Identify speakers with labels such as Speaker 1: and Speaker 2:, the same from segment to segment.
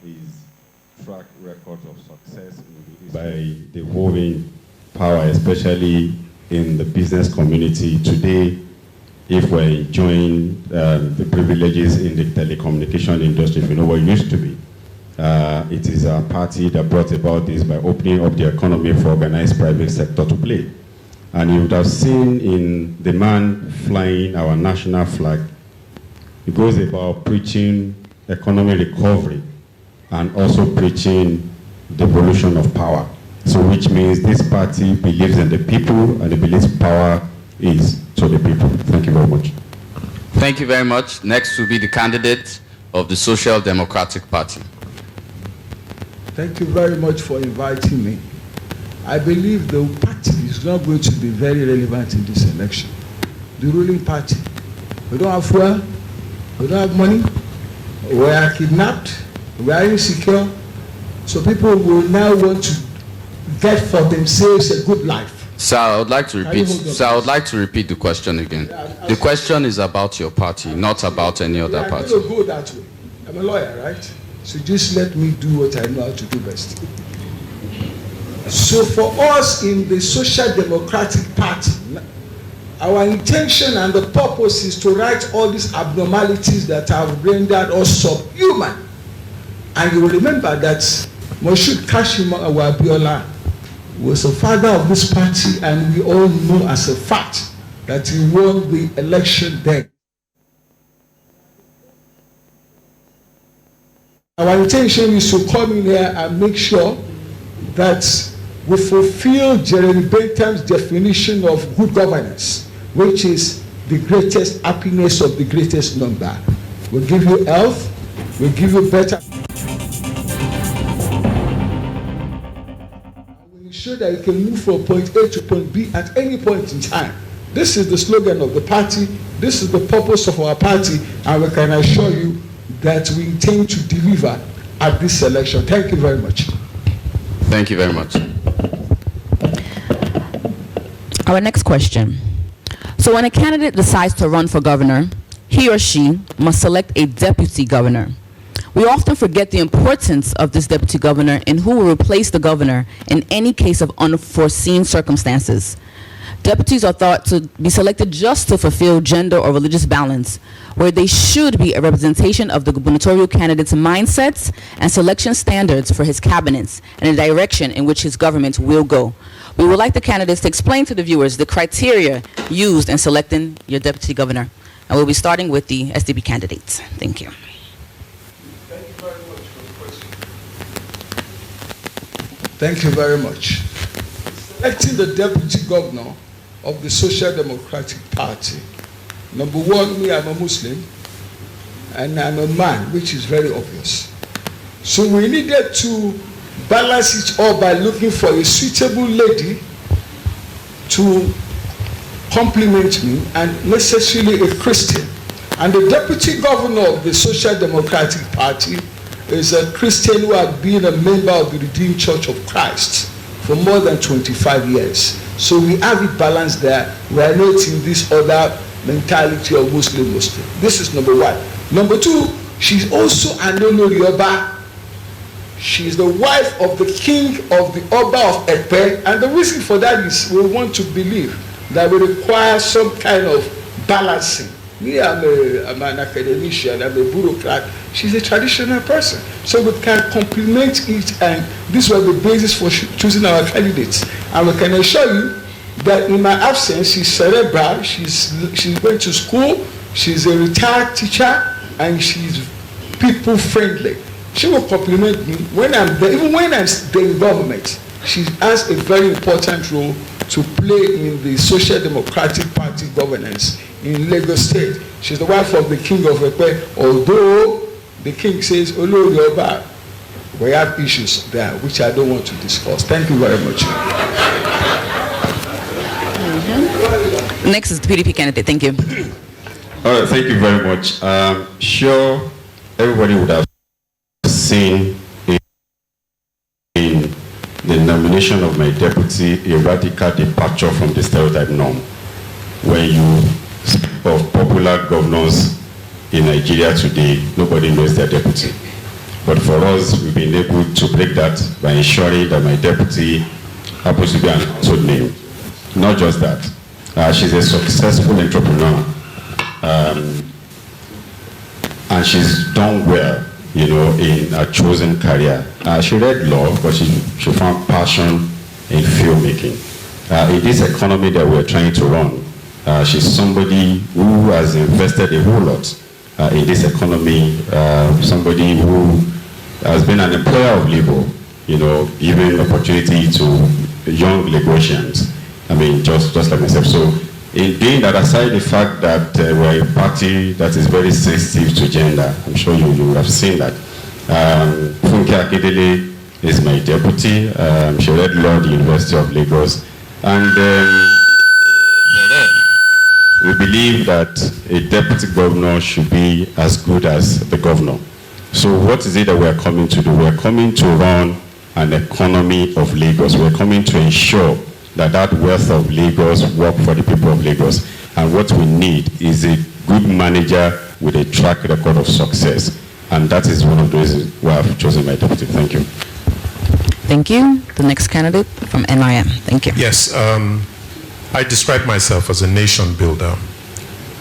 Speaker 1: his track record of success by the moving power, especially in the business community. Today, if we're enjoying the privileges in the telecommunication industry, if you know what it used to be, it is a party that brought about this by opening up the economy for organized private sector to play. And you would have seen in the man flying our national flag, it goes about preaching economic recovery and also preaching devolution of power. So which means this party believes in the people and it believes power is to the people. Thank you very much.
Speaker 2: Thank you very much. Next will be the candidate of the Social Democratic Party.
Speaker 3: Thank you very much for inviting me. I believe the party is not going to be very relevant in this election. The ruling party. We don't have fuel, we don't have money, we are kidnapped, we are insecure. So people will now want to get for themselves a good life.
Speaker 2: Sir, I would like to repeat the question again. The question is about your party, not about any other party.
Speaker 3: I'm going to go that way. I'm a lawyer, right? So just let me do what I know how to do best. So for us in the Social Democratic Party, our intention and the purpose is to right all these abnormalities that have rendered us subhuman. And you will remember that Moshood Kashima Abiola was the father of this party, and we all know as a fact that he won the election then. Our intention is to come in here and make sure that we fulfill Jeremy Bentham's definition of good governance, which is the greatest happiness of the greatest number. We'll give you health, we'll give you better. We'll ensure that you can move from point A to point B at any point in time. This is the slogan of the party, this is the purpose of our party, and we can assure you that we intend to deliver at this election. Thank you very much.
Speaker 2: Thank you very much.
Speaker 4: Our next question. So when a candidate decides to run for governor, he or she must select a deputy governor. We often forget the importance of this deputy governor and who will replace the governor in any case of unforeseen circumstances. Deputies are thought to be selected just to fulfill gender or religious balance, where they should be a representation of the gubernatorial candidate's mindsets and selection standards for his cabinets and the direction in which his government will go. We would like the candidates to explain to the viewers the criteria used in selecting your deputy governor. And we'll be starting with the SDP candidates. Thank you.
Speaker 3: Thank you very much for the question. Thank you very much. Selecting the deputy governor of the Social Democratic Party. Number one, me, I'm a Muslim, and I'm a man, which is very obvious. So we needed to balance it all by looking for a suitable lady to complement me, and necessarily a Christian. And the deputy governor of the Social Democratic Party is a Christian who had been a member of the Redeemed Church of Christ for more than 25 years. So we have it balanced there. We are not in this other mentality of Muslim. This is number one. Number two, she's also an Olorioba. She is the wife of the king of the Oba of Ekpe, and the reason for that is we want to believe that we require some kind of balancing. Me, I'm an academician, I'm a bureaucrat. She's a traditional person. So we can complement it, and this was the basis for choosing our candidates. And we can assure you that in my absence, she's cerebral, she's going to school, she's a retired teacher, and she's people-friendly. She will complement me when I'm there, even when I'm there in government. She has a very important role to play in the Social Democratic Party governance in Lagos State. She's the wife of the king of Ekpe, although the king says, Olorioba, we have issues there which I don't want to discuss. Thank you very much.
Speaker 4: Next is the PDP candidate. Thank you.
Speaker 1: All right, thank you very much. Sure, everybody would have seen in the nomination of my deputy a radical departure from the stereotype norm. When you speak of popular governors in Nigeria today, nobody knows their deputy. But for us, we've been able to break that by ensuring that my deputy happens to be an household name. Not just that, she's a successful entrepreneur, and she's done well, in her chosen career. She read law, but she found passion in filmmaking. In this economy that we're trying to run, she's somebody who has invested a whole lot in this economy, somebody who has been an employer of labor, giving opportunity to young Lagosians. Just like myself. So in doing that, aside the fact that we're a party that is very sensitive to gender, I'm sure you would have seen that. Funke Akedele is my deputy. She read law at the University of Lagos. And we believe that a deputy governor should be as good as the governor. So what is it that we're coming to do? We're coming to run an economy of Lagos. We're coming to ensure that wealth of Lagos work for the people of Lagos. And what we need is a good manager with a track record of success. And that is one of the reasons why I've chosen my deputy. Thank you.
Speaker 4: Thank you. The next candidate from NIM. Thank you.
Speaker 5: Yes, I describe myself as a nation builder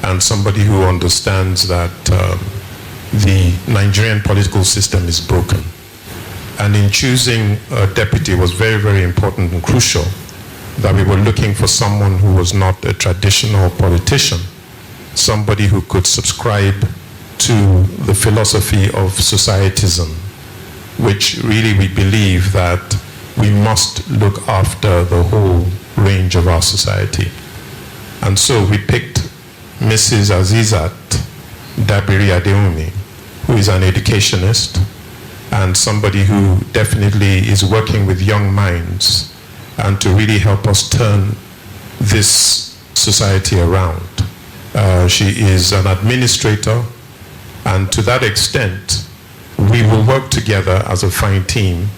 Speaker 5: and somebody who understands that the Nigerian political system is broken. And in choosing a deputy, it was very, very important and crucial that we were looking for someone who was not a traditional politician, somebody who could subscribe to the philosophy of societism, which really we believe that we must look after the whole range of our society. And so we picked Mrs. Azizat Dabiri Adeumi, who is an educationist and somebody who definitely is working with young minds and to really help us turn this society around. She is an administrator, and to that extent, we will work together as a fine team.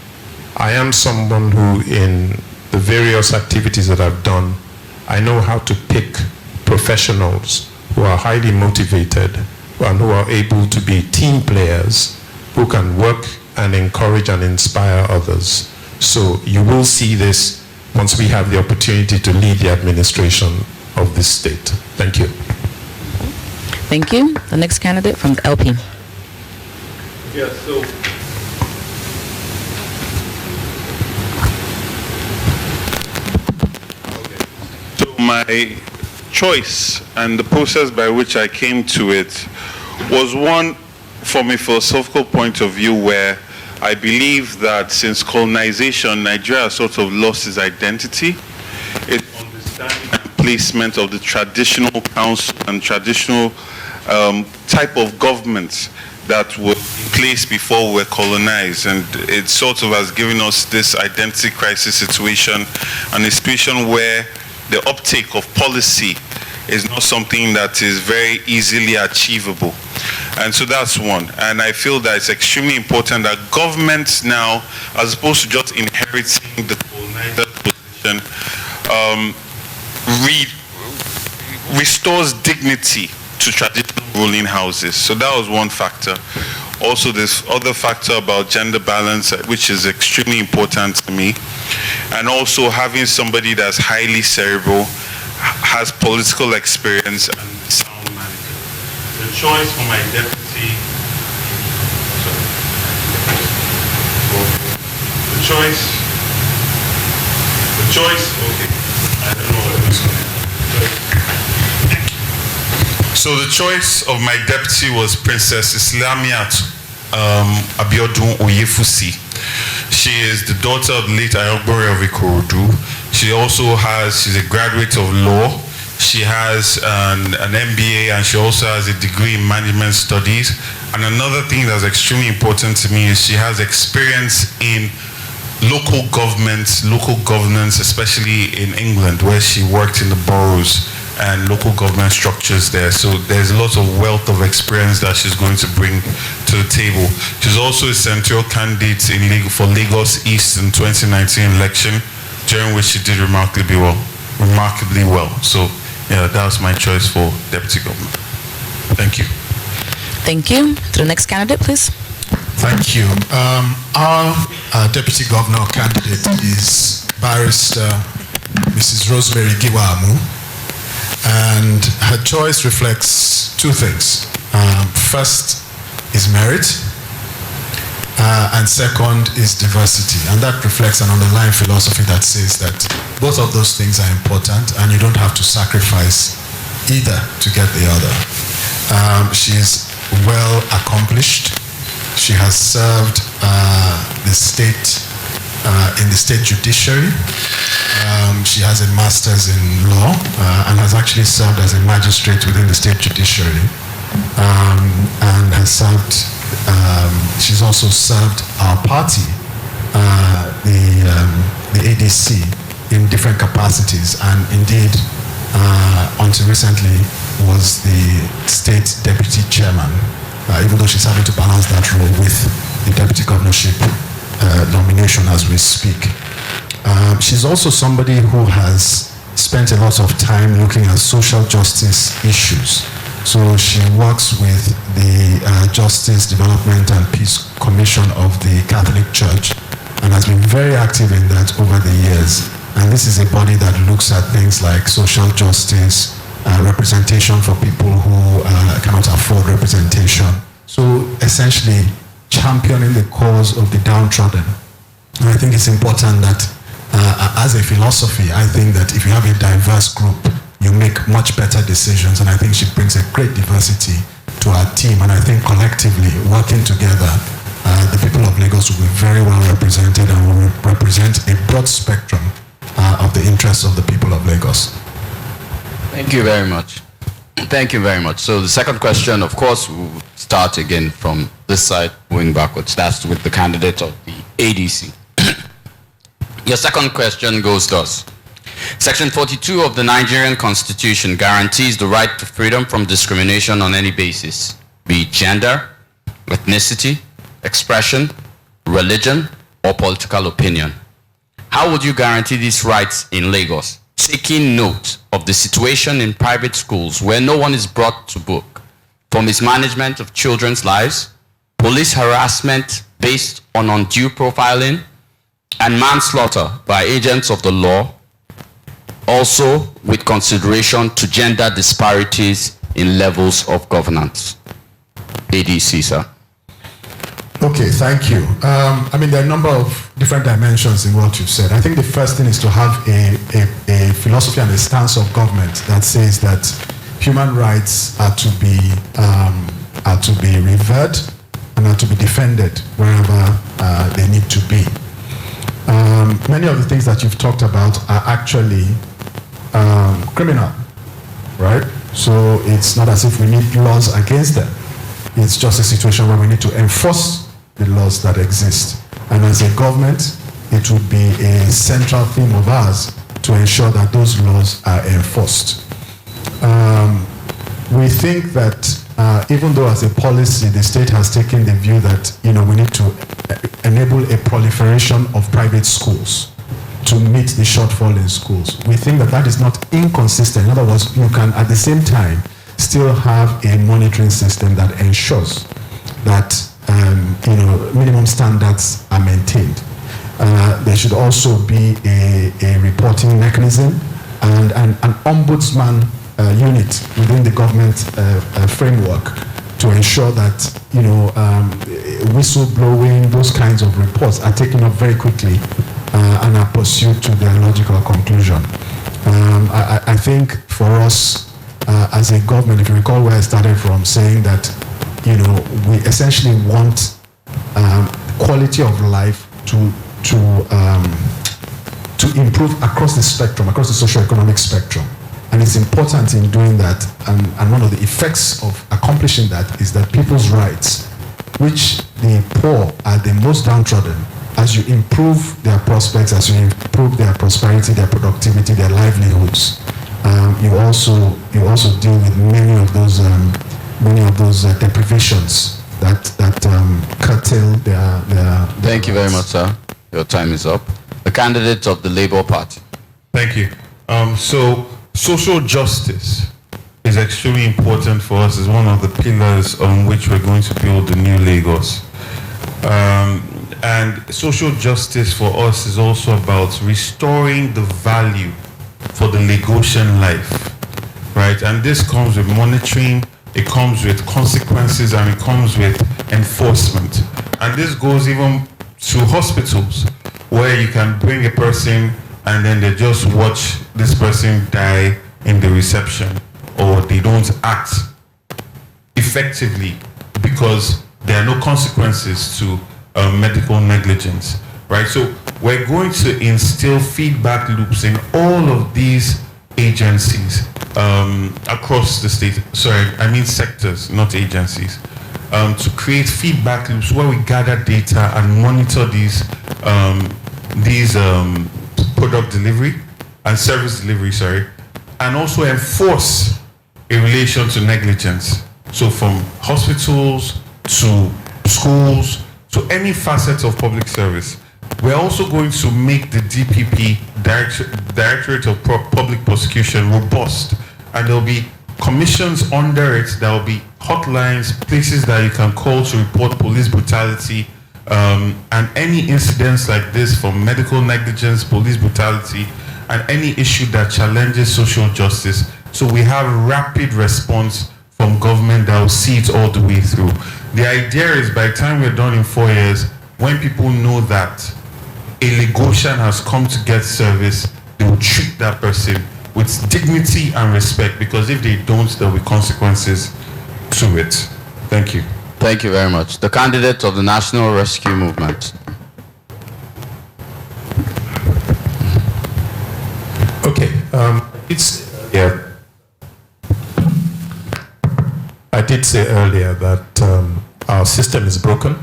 Speaker 5: I am someone who, in the various activities that I've done, I know how to pick professionals who are highly motivated and who are able to be team players who can work and encourage and inspire others. So you will see this once we have the opportunity to lead the administration of this state. Thank you.
Speaker 4: Thank you. The next candidate from the LP.
Speaker 6: Yeah, so my choice and the process by which I came to it was one from a philosophical point of view where I believe that since colonization, Nigeria has sort of lost its identity, its understanding and placement of the traditional council and traditional type of government that was in place before we were colonized, and it sort of has given us this identity crisis situation, and a situation where the uptake of policy is not something that is very easily achievable. And so that's one. And I feel that it's extremely important that governments now, as opposed to just inheriting the colonizer position, restores dignity to traditional ruling houses. So that was one factor. Also, this other factor about gender balance, which is extremely important to me. And also having somebody that's highly cerebral, has political experience, and sound manager. The choice for my deputy, So the choice of my deputy was Princess Islamiat Abiodun Oyefusi. She is the daughter of the late Ayobore of Ikorodu. She's a graduate of law. She has an MBA, and she also has a degree in management studies. And another thing that's extremely important to me is she has experience in local governance, especially in England, where she worked in the boroughs and local government structures there. So there's a lot of wealth of experience that she's going to bring to the table. She's also a senatorial candidate for Lagos East in 2019 election, during which she did remarkably well. So yeah, that was my choice for deputy governor. Thank you.
Speaker 4: Thank you. To the next candidate, please.
Speaker 7: Thank you. Our deputy governor candidate is Barrister Mrs. Rosemary Giwamu, and her choice reflects two things. First is merit, and second is diversity, and that reflects an underlying philosophy that says that both of those things are important and you don't have to sacrifice either to get the other. She is well accomplished. She has served the state in the state judiciary. She has a master's in law and has actually served as a magistrate within the state judiciary, and has served. She's also served our party, the ADC, in different capacities, and indeed, until recently, was the state deputy chairman. Even though she's having to balance that role with the deputy governorship nomination as we speak. She's also somebody who has spent a lot of time looking at social justice issues. So she works with the Justice, Development and Peace Commission of the Catholic Church and has been very active in that over the years. And this is a body that looks at things like social justice, representation for people who cannot afford representation. So essentially championing the cause of the downtrodden. And I think it's important that as a philosophy, I think that if you have a diverse group, you make much better decisions. And I think she brings a great diversity to our team. And I think collectively, working together, the people of Lagos will be very well represented and will represent a broad spectrum of the interests of the people of Lagos.
Speaker 2: Thank you very much. Thank you very much. So the second question, of course, we'll start again from this side, going backwards. That's with the candidate of the ADC. Your second question goes thus. Section 42 of the Nigerian Constitution guarantees the right to freedom from discrimination on any basis, be it gender, ethnicity, expression, religion, or political opinion. How would you guarantee these rights in Lagos, taking note of the situation in private schools where no one is brought to book for mismanagement of children's lives, police harassment based on undue profiling, and manslaughter by agents of the law, also with consideration to gender disparities in levels of governance? ADC, sir.
Speaker 7: Okay, thank you. I mean, there are a number of different dimensions in what you've said. I think the first thing is to have a philosophy and a stance of government that says that human rights are to be revered and are to be defended wherever they need to be. Many of the things that you've talked about are actually criminal, right? So it's not as if we need laws against them. It's just a situation where we need to enforce the laws that exist. And as a government, it would be a central theme of ours to ensure that those laws are enforced. We think that even though as a policy, the state has taken the view that, we need to enable a proliferation of private schools to meet the shortfall in schools. We think that that is not inconsistent. In other words, you can at the same time still have a monitoring system that ensures that minimum standards are maintained. There should also be a reporting mechanism and an ombudsman unit within the government framework to ensure that whistleblowing, those kinds of reports are taken up very quickly and are pursued to their logical conclusion. I think for us as a government, if you recall where I started from, saying that we essentially want quality of life to improve across the spectrum, across the socio-economic spectrum. And it's important in doing that, and one of the effects of accomplishing that is that people's rights, which the poor are the most downtrodden, as you improve their prospects, as you improve their prosperity, their productivity, their livelihoods, you also deal with many of those deprivations that curtail their
Speaker 2: Thank you very much, sir. Your time is up. The candidate of the Labour Party.
Speaker 6: Thank you. So social justice is extremely important for us. It's one of the pillars on which we're going to build the new Lagos. And social justice for us is also about restoring the value for the Lagosian life, right? And this comes with monitoring, it comes with consequences, and it comes with enforcement. And this goes even to hospitals, where you can bring a person and then they just watch this person die in the reception, or they don't act effectively because there are no consequences to medical negligence, right? So we're going to instill feedback loops in all of these agencies across the state. Sorry, I mean sectors, not agencies, to create feedback loops where we gather data and monitor these product delivery and service delivery, sorry, and also enforce in relation to negligence. So from hospitals to schools to any facet of public service. We're also going to make the DPP, Directorate of Public Prosecution, robust, and there'll be commissions under it. There'll be hotlines, places that you can call to report police brutality, and any incidents like this, from medical negligence, police brutality, and any issue that challenges social justice. So we have rapid response from government that will see it all the way through. The idea is by the time we're done in 4 years, when people know that a Lagosian has come to get service, they will treat that person with dignity and respect, because if they don't, there will be consequences to it. Thank you.
Speaker 2: Thank you very much. The candidate of the National Rescue Movement.
Speaker 5: Okay, I did say earlier that our system is broken,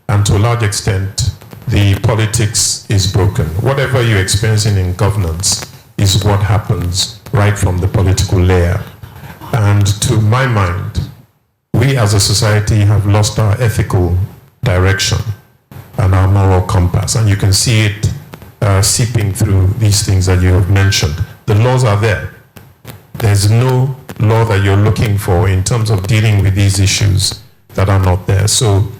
Speaker 5: and to a large extent, the politics is broken. Whatever you're experiencing in governance is what happens right from the political layer. And to my mind, we as a society have lost our ethical direction and our moral compass. And you can see it seeping through these things that you have mentioned. The laws are there. There's no law that you're looking for in terms of dealing with these issues that are not there. So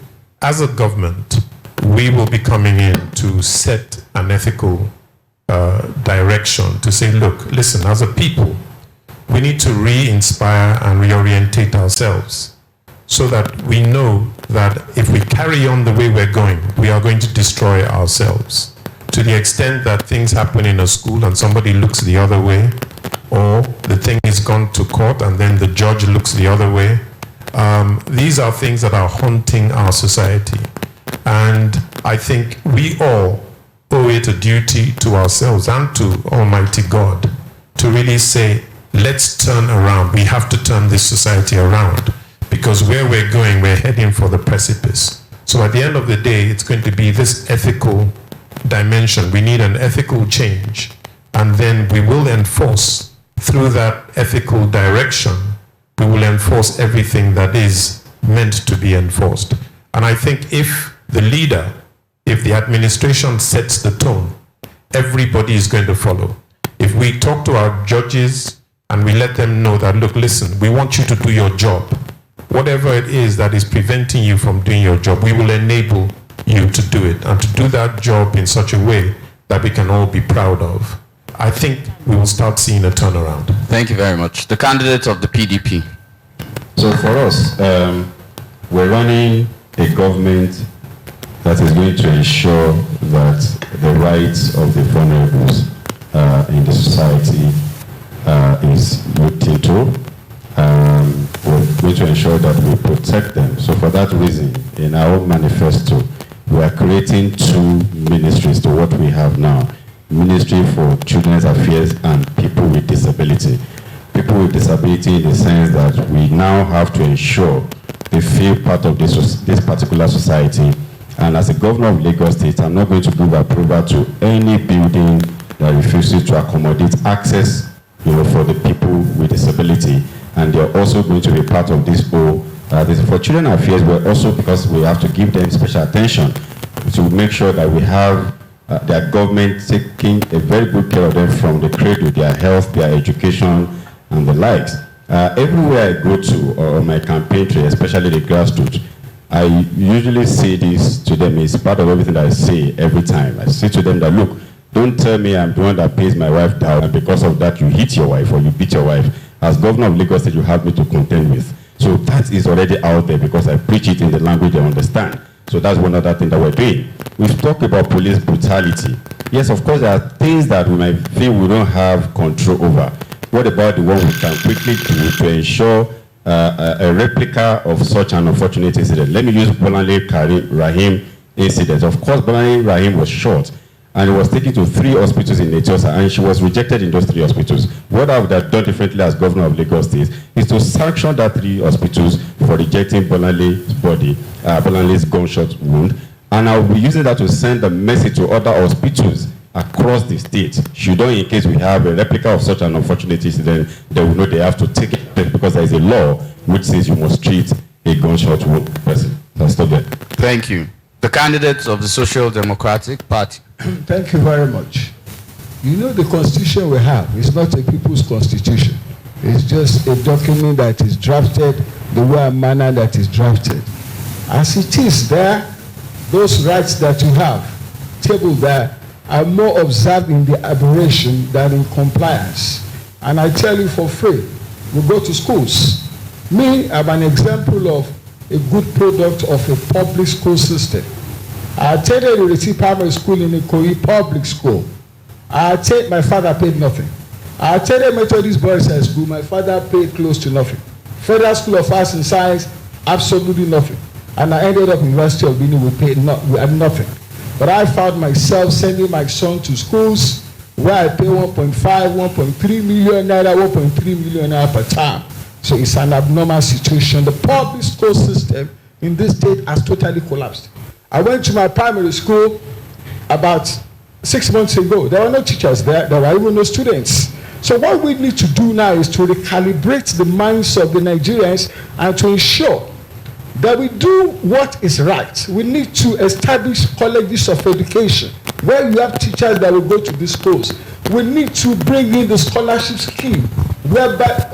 Speaker 5: as a government, we will be coming in to set an ethical direction to say, look, listen, as a people, we need to re-inspire and reorientate ourselves so that we know that if we carry on the way we're going, we are going to destroy ourselves. To the extent that things happen in a school and somebody looks the other way, or the thing is gone to court and then the judge looks the other way. These are things that are haunting our society. And I think we all owe it a duty to ourselves and to Almighty God to really say, let's turn around. We have to turn this society around, because where we're going, we're heading for the precipice. So at the end of the day, it's going to be this ethical dimension. We need an ethical change, and then we will enforce through that ethical direction. We will enforce everything that is meant to be enforced. And I think if the leader, if the administration sets the tone, everybody is going to follow. If we talk to our judges and we let them know that, look, listen, we want you to do your job. Whatever it is that is preventing you from doing your job, we will enable you to do it, and to do that job in such a way that we can all be proud of. I think we will start seeing a turnaround.
Speaker 2: Thank you very much. The candidate of the PDP.
Speaker 1: So for us, we're running a government that is going to ensure that the rights of the vulnerables in the society is looked into. We're going to ensure that we protect them. So for that reason, in our own manifesto, we are creating 2 ministries to what we have now. Ministry for Children's Affairs and People with Disability. People with disability in the sense that we now have to ensure they feel part of this particular society. And as a governor of Lagos State, I'm not going to give approval to any building that refuses to accommodate access, for the people with disability. And they're also going to be part of this whole. For Children Affairs, we're also, because we have to give them special attention to make sure that we have their government taking a very good care of them from the cradle, their health, their education, and the likes. Everywhere I go to, or my campaign trail, especially the grassroots, I usually say this to them. It's part of everything that I say every time. I say to them that, look, don't tell me I'm the one that pays my wife down, and because of that you hit your wife or you beat your wife. As governor of Lagos State, you have me to contend with. So that is already out there because I preach it in the language they understand. So that's one other thing that we're doing. We've talked about police brutality. Yes, of course, there are things that we might feel we don't have control over. What about the one we can quickly do to ensure a replica of such an unfortunate incident? Let me use Bolanle Rahim incident. Of course, Bolanle Rahim was shot and he was taken to 3 hospitals in Etiosa, and she was rejected in those 3 hospitals. What I would have done differently as governor of Lagos State is to sanction that 3 hospitals for rejecting Bolanle's body, Bolanle's gunshot wound, and I will be using that to send a message to other hospitals across the state. Should in case we have a replica of such an unfortunate incident, they will know they have to take it because there is a law which says you must treat a gunshot wound person. That's stop there.
Speaker 2: Thank you. The candidates of the Social Democratic Party.
Speaker 3: Thank you very much. You know, the constitution we have is not a people's constitution. It's just a document that is drafted the way and manner that is drafted. As it is there, those rights that you have tabled there are more observed in the aberration than in compliance. And I tell you for free, we go to schools. Me, I'm an example of a good product of a public school system. I attended a Reti primary school in Ikoyi public school. My father paid nothing. I attended Methodist Boys High School. My father paid close to nothing. Federal School of Arts and Science, absolutely nothing. And I ended up in University of Benin, we had nothing. But I found myself sending my son to schools where I pay 1.5, 1.3 million naira, 1.3 million naira per term. So it's an abnormal situation. The public school system in this state has totally collapsed. I went to my primary school about 6 months ago. There were no teachers there. There were even no students. So what we need to do now is to recalibrate the minds of the Nigerians and to ensure that we do what is right. We need to establish colleges of education where you have teachers that will go to these schools. We need to bring in the scholarship scheme whereby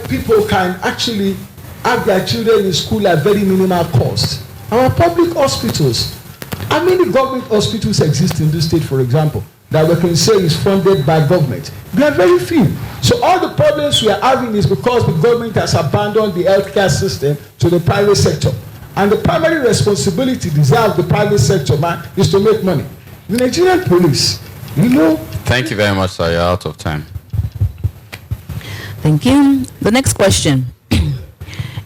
Speaker 3: people can actually have their children in school at very minimal cost. Our public hospitals, how many government hospitals exist in this state, for example, that we can say is funded by government? There are very few. So all the problems we are having is because the government has abandoned the healthcare system to the private sector. And the primary responsibility deserves the private sector, man, is to make money. The Nigerian police, you know.
Speaker 2: Thank you very much, sir. You're out of time.
Speaker 4: Thank you. The next question.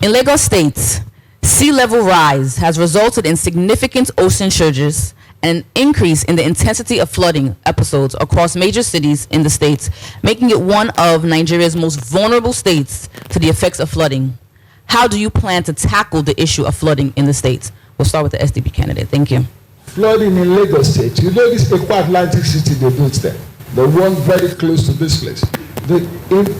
Speaker 4: In Lagos State, sea level rise has resulted in significant ocean surges and an increase in the intensity of flooding episodes across major cities in the state, making it one of Nigeria's most vulnerable states to the effects of flooding. How do you plan to tackle the issue of flooding in the state? We'll start with the SDP candidate. Thank you.
Speaker 3: Flooding in Lagos State. You know this Equa Atlantic City they built there, the one very close to this place. The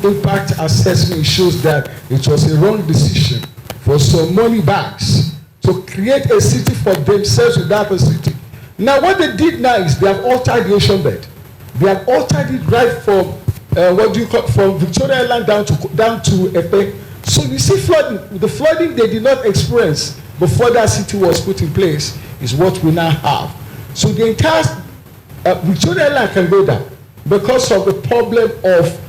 Speaker 3: impact assessment shows that it was a wrong decision for some money bags to create a city for themselves without a city. Now what they did now is they have altered the ocean bed. They have altered it right from from Victoria Island down to Epe. So you see flooding. The flooding they did not experience before that city was put in place is what we now have. So the entire Victoria Island can go down because of the problem of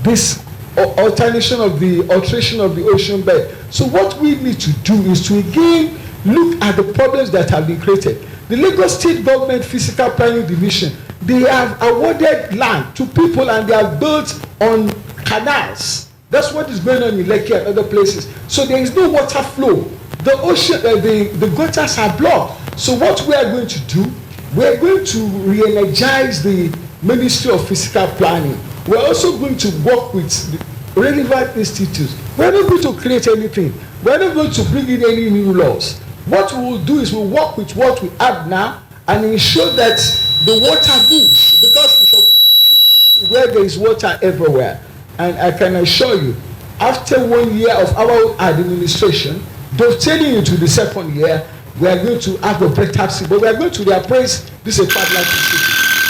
Speaker 3: this alteration of the alteration of the ocean bed. So what we need to do is to again look at the problems that have been created. The Lagos State Government Physical Planning Division, they have awarded land to people and they have built on canals. That's what is going on in Lekki and other places. So there is no water flow. The ocean, the gutters are blocked. So what we are going to do, we are going to re-energize the Ministry of Physical Planning. We are also going to work with the relevant institutes. We are not going to create anything. We are not going to bring in any new laws. What we will do is we'll work with what we have now and ensure that the water moves, because it's where there is water everywhere. And I can assure you, after 1 year of our administration, dovetailing into the second year, we are going to have a better city. But we are going to reappraise this Atlantic City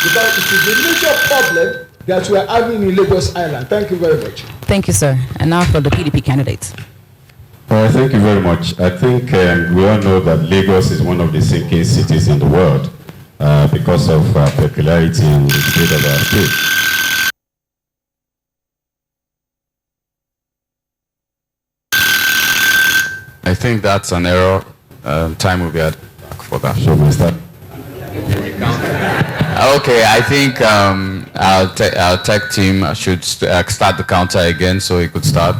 Speaker 3: because it is a major problem that we are having in Lagos Island. Thank you very much.
Speaker 4: Thank you, sir. And now for the PDP candidates.
Speaker 1: Thank you very much. I think we all know that Lagos is one of the sinking cities in the world because of peculiarity in the state of our state.
Speaker 2: I think that's an error. Time will be back for that.
Speaker 1: So we start.
Speaker 2: Okay, I think our tech team should start the counter again so it could start.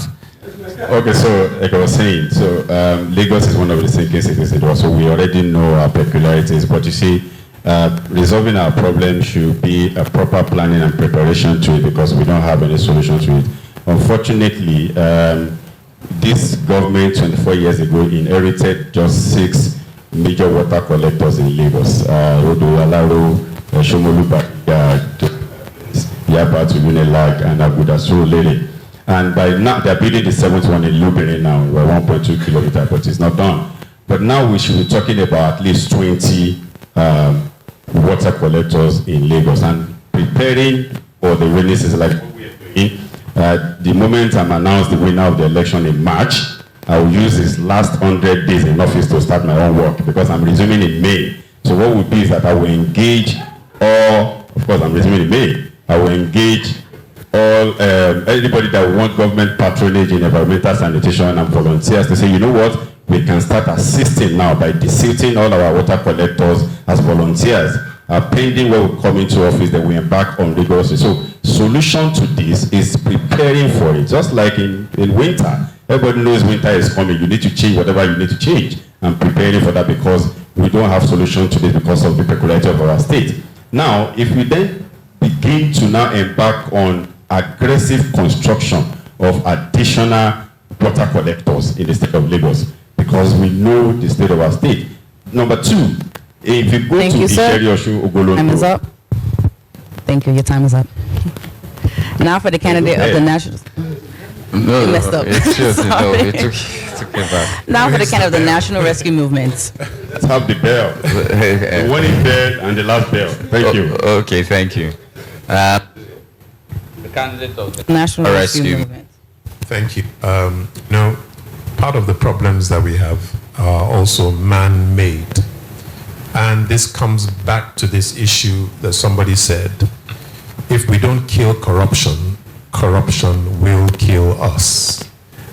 Speaker 1: Okay, so like I was saying, so Lagos is one of the sinking cities in the world, so we already know our peculiarities, but you see, resolving our problem should be a proper planning and preparation to it because we don't have any solution to it. Unfortunately, this government 24 years ago inherited just 6 major water collectors in Lagos. Odo, Alaro, Shomolu, Yaba, Unilag, and Aguda Surulere. And by now, they're building the 7th one in Lubere now, we're 1.2 kilometers, but it's not done. But now we should be talking about at least 20 water collectors in Lagos and preparing for the rainy season like what we are doing. The moment I'm announced the winner of the election in March, I will use this last 100 days in office to start my own work because I'm resuming in May. So what will be is that I will engage all, of course I'm resuming in May, I will engage all, anybody that want government patronage in environmental sanitation and volunteers to say, you know what, we can start assisting now by desilting all our water collectors as volunteers. Pending when we come into office, then we embark on rigorous. So solution to this is preparing for it. Just like in winter, everybody knows winter is coming. You need to change whatever you need to change and preparing for that because we don't have solution to this because of the peculiarity of our state. Now, if we then begin to now embark on aggressive construction of additional water collectors in the state of Lagos, because we know the state of our state. Number 2, if you go to Isheri Osun Ogolongo.
Speaker 4: Time is up. Thank you. Your time is up. Now for the candidate of the national.
Speaker 2: No,
Speaker 4: You messed up.
Speaker 2: it's just, no,
Speaker 4: Sorry.
Speaker 2: it took it back.
Speaker 4: Now for the candidate of the National Rescue Movement.
Speaker 1: Let's have the bell. The one in bed and the last bell. Thank you.
Speaker 2: Okay, thank you. The candidate of the
Speaker 4: National Rescue
Speaker 2: Rescue.
Speaker 4: Movement.
Speaker 5: Thank you. Part of the problems that we have are also man-made. And this comes back to this issue that somebody said, if we don't kill corruption, corruption will kill us.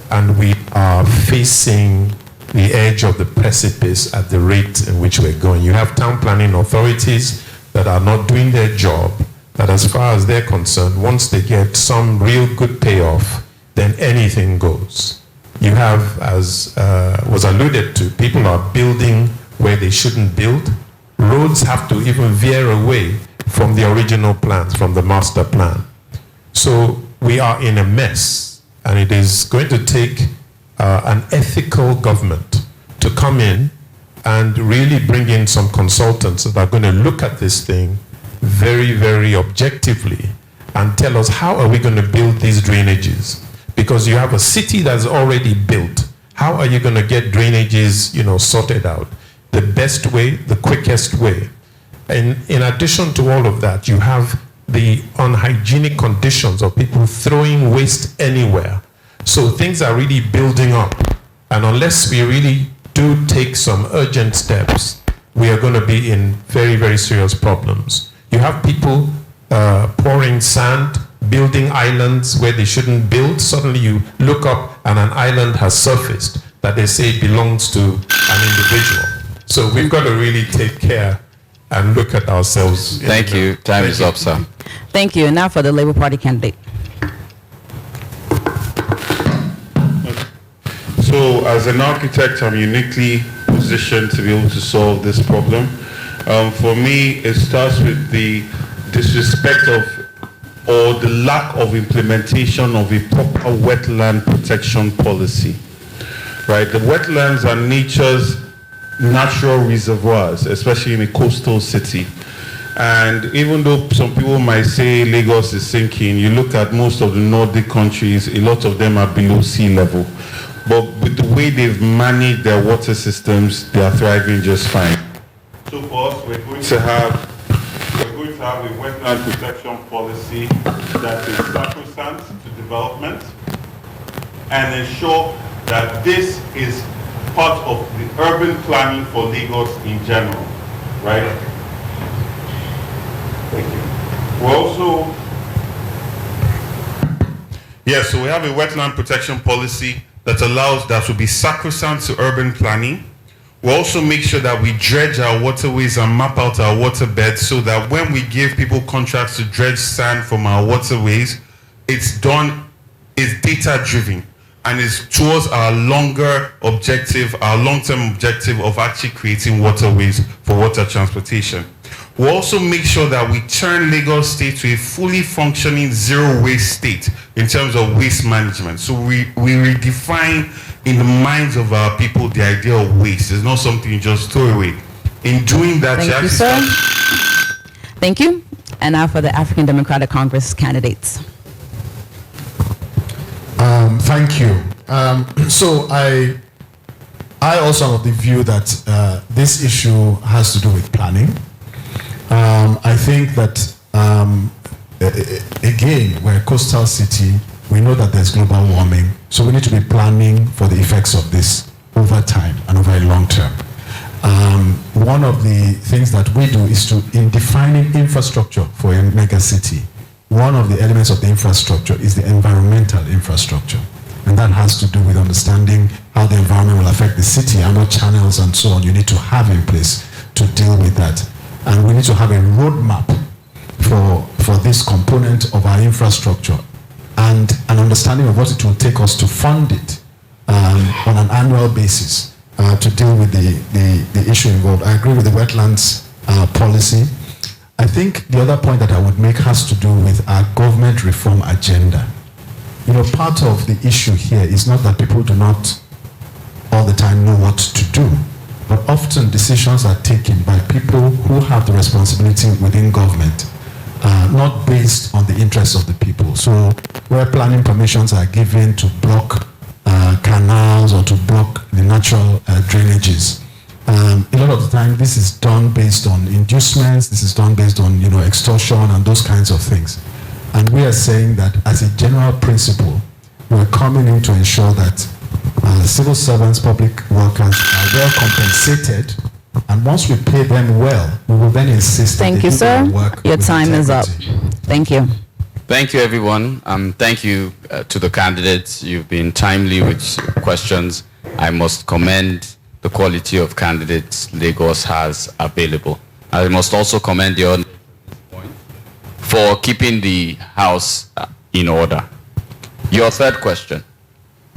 Speaker 5: And we are facing the edge of the precipice at the rate in which we're going. You have town planning authorities that are not doing their job, that as far as they're concerned, once they get some real good payoff, then anything goes. You have, as was alluded to, people are building where they shouldn't build. Roads have to even veer away from the original plans, from the master plan. So we are in a mess, and it is going to take an ethical government to come in and really bring in some consultants that are going to look at this thing very, very objectively and tell us how are we going to build these drainages. Because you have a city that's already built. How are you going to get drainages, sorted out? The best way, the quickest way. And in addition to all of that, you have the unhygienic conditions of people throwing waste anywhere. So things are really building up. And unless we really do take some urgent steps, we are going to be in very, very serious problems. You have people pouring sand, building islands where they shouldn't build. Suddenly you look up and an island has surfaced that they say belongs to an individual. So we've got to really take care and look at ourselves.
Speaker 2: Thank you. Time is up, sir.
Speaker 4: Thank you. And now for the Labour Party candidate.
Speaker 6: So as an architect, I'm uniquely positioned to be able to solve this problem. For me, it starts with the disrespect of or the lack of implementation of a proper wetland protection policy. Right? The wetlands are nature's natural reservoirs, especially in a coastal city. And even though some people might say Lagos is sinking, you look at most of the Nordic countries, a lot of them are below sea level. But with the way they've managed their water systems, they are thriving just fine. So for us, we're going to have a wetland protection policy that is sacrosanct to development and ensure that this is part of the urban planning for Lagos in general, right? Thank you. We're also, yes, so we have a wetland protection policy that allows, that will be sacrosanct to urban planning. We'll also make sure that we dredge our waterways and map out our waterbeds so that when we give people contracts to dredge sand from our waterways, it's done, it's data driven and is towards our longer objective, our long-term objective of actually creating waterways for water transportation. We'll also make sure that we turn Lagos State to a fully functioning zero waste state in terms of waste management. So we redefine in the minds of our people the idea of waste. It's not something you just throw away. In doing that,
Speaker 4: Thank you, sir. Thank you. And now for the African Democratic Congress candidates.
Speaker 7: Thank you. So I also have the view that this issue has to do with planning. I think that, again, we're a coastal city. We know that there's global warming. So we need to be planning for the effects of this over time and over a long term. One of the things that we do is to, in defining infrastructure for a mega city, one of the elements of the infrastructure is the environmental infrastructure. And that has to do with understanding how the environment will affect the city and what channels and so on you need to have in place to deal with that. And we need to have a roadmap for this component of our infrastructure and an understanding of what it will take us to fund it on an annual basis to deal with the issue involved. I agree with the wetlands policy. I think the other point that I would make has to do with our government reform agenda. You know, part of the issue here is not that people do not all the time know what to do, but often decisions are taken by people who have the responsibility within government, not based on the interests of the people. So where planning permissions are given to block canals or to block the natural drainages, a lot of the time this is done based on inducements, this is done based on, you know, extortion and those kinds of things. And we are saying that as a general principle, we're coming in to ensure that civil servants, public workers are well compensated, and once we pay them well, we will then insist that they do their work.
Speaker 4: Your time is up. Thank you.
Speaker 2: Thank you, everyone. Thank you to the candidates. You've been timely with questions. I must commend the quality of candidates Lagos has available. I must also commend the audience for keeping the House in order. Your third question,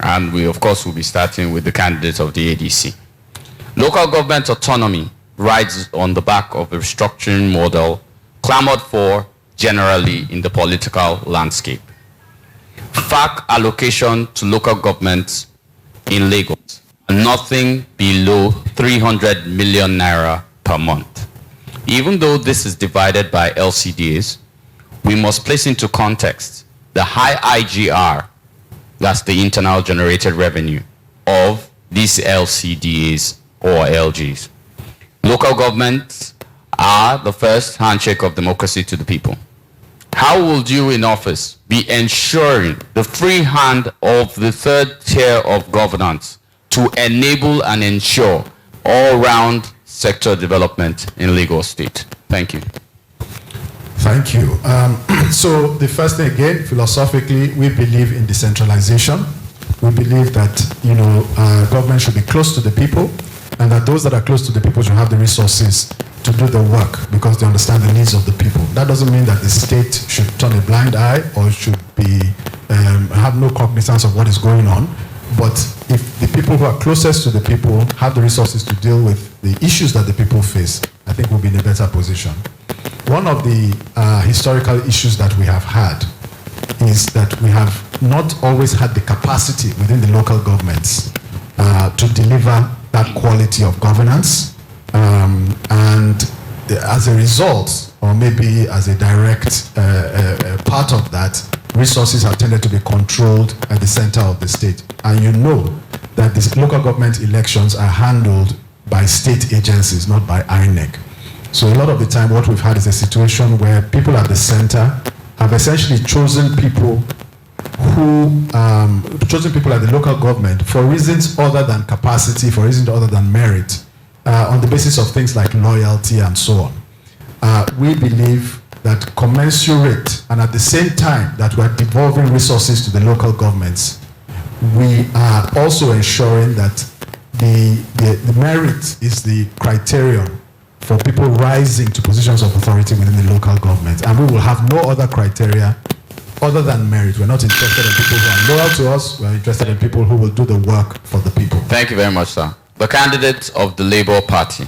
Speaker 2: and we of course will be starting with the candidates of the ADC. Local government autonomy rides on the back of a restructuring model clamored for generally in the political landscape. FAC allocation to local governments in Lagos are nothing below 300 million naira per month. Even though this is divided by LCDs, we must place into context the high IGR, that's the internal generated revenue, of these LCDs or LGs. Local governments are the first handshake of democracy to the people. How will you in office be ensuring the free hand of the third tier of governance to enable and ensure all-round sector development in Lagos State? Thank you.
Speaker 7: Thank you. So the first thing, again, philosophically, we believe in decentralization. We believe that, you know, government should be close to the people, and that those that are close to the people should have the resources to do the work because they understand the needs of the people. That doesn't mean that the state should turn a blind eye or should be have no cognizance of what is going on. But if the people who are closest to the people have the resources to deal with the issues that the people face, I think we'll be in a better position. One of the historical issues that we have had is that we have not always had the capacity within the local governments to deliver that quality of governance. And as a result, or maybe as a direct part of that, resources have tended to be controlled at the center of the state. And you know that these local government elections are handled by state agencies, not by INEC. So a lot of the time what we've had is a situation where people at the center have essentially chosen people chosen people at the local government for reasons other than capacity, for reasons other than merit, on the basis of things like loyalty and so on. We believe that commensurate and at the same time that we're devolving resources to the local governments, we are also ensuring that the merit is the criterion for people rising to positions of authority within the local government. And we will have no other criteria other than merit. We're not interested in people who are loyal to us. We're interested in people who will do the work for the people.
Speaker 2: Thank you very much, sir. The candidate of the Labour Party.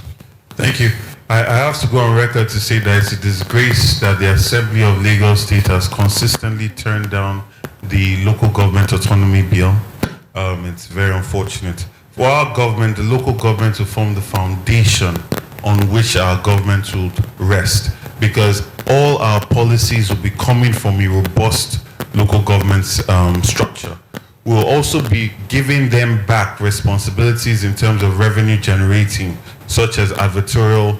Speaker 6: Thank you. I have to go on record to say that it's a disgrace that the Assembly of Lagos State has consistently turned down the local government autonomy bill. It's very unfortunate. For our government, the local government will form the foundation on which our government will rest, because all our policies will be coming from a robust local government structure. We'll also be giving them back responsibilities in terms of revenue generating, such as advertorial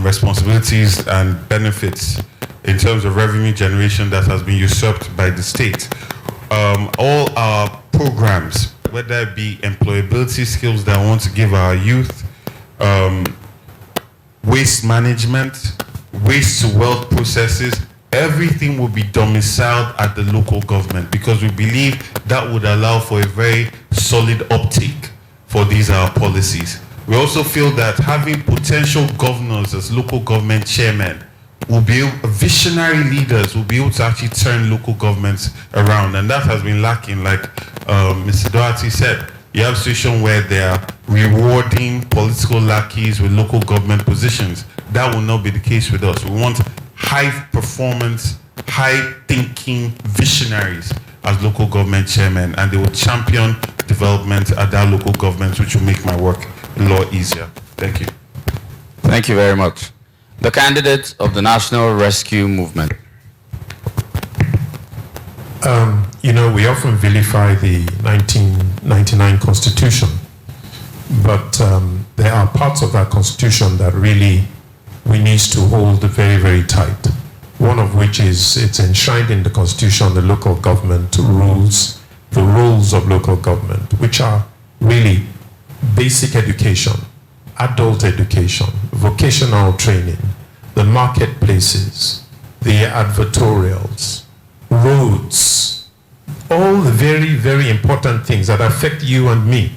Speaker 6: responsibilities and benefits in terms of revenue generation that has been usurped by the state. All our programs, whether it be employability skills that I want to give our youth, waste management, waste to wealth processes, everything will be domiciled at the local government, because we believe that would allow for a very solid uptake for these our policies. We also feel that having potential governors as local government chairmen will be visionary leaders, will be able to actually turn local governments around, and that has been lacking. Like Mr. Doherty said, you have a situation where they are rewarding political lackeys with local government positions. That will not be the case with us. We want high performance, high thinking visionaries as local government chairmen, and they will champion development at that local government, which will make my work a lot easier. Thank you.
Speaker 2: Thank you very much. The candidate of the National Rescue Movement.
Speaker 5: You know, we often vilify the 1999 Constitution, but there are parts of that Constitution that really we need to hold very, very tight. One of which is it's enshrined in the Constitution, the local government rules, the rules of local government, which are really basic education, adult education, vocational training, the marketplaces, the advertorials, roads, all the very, very important things that affect you and me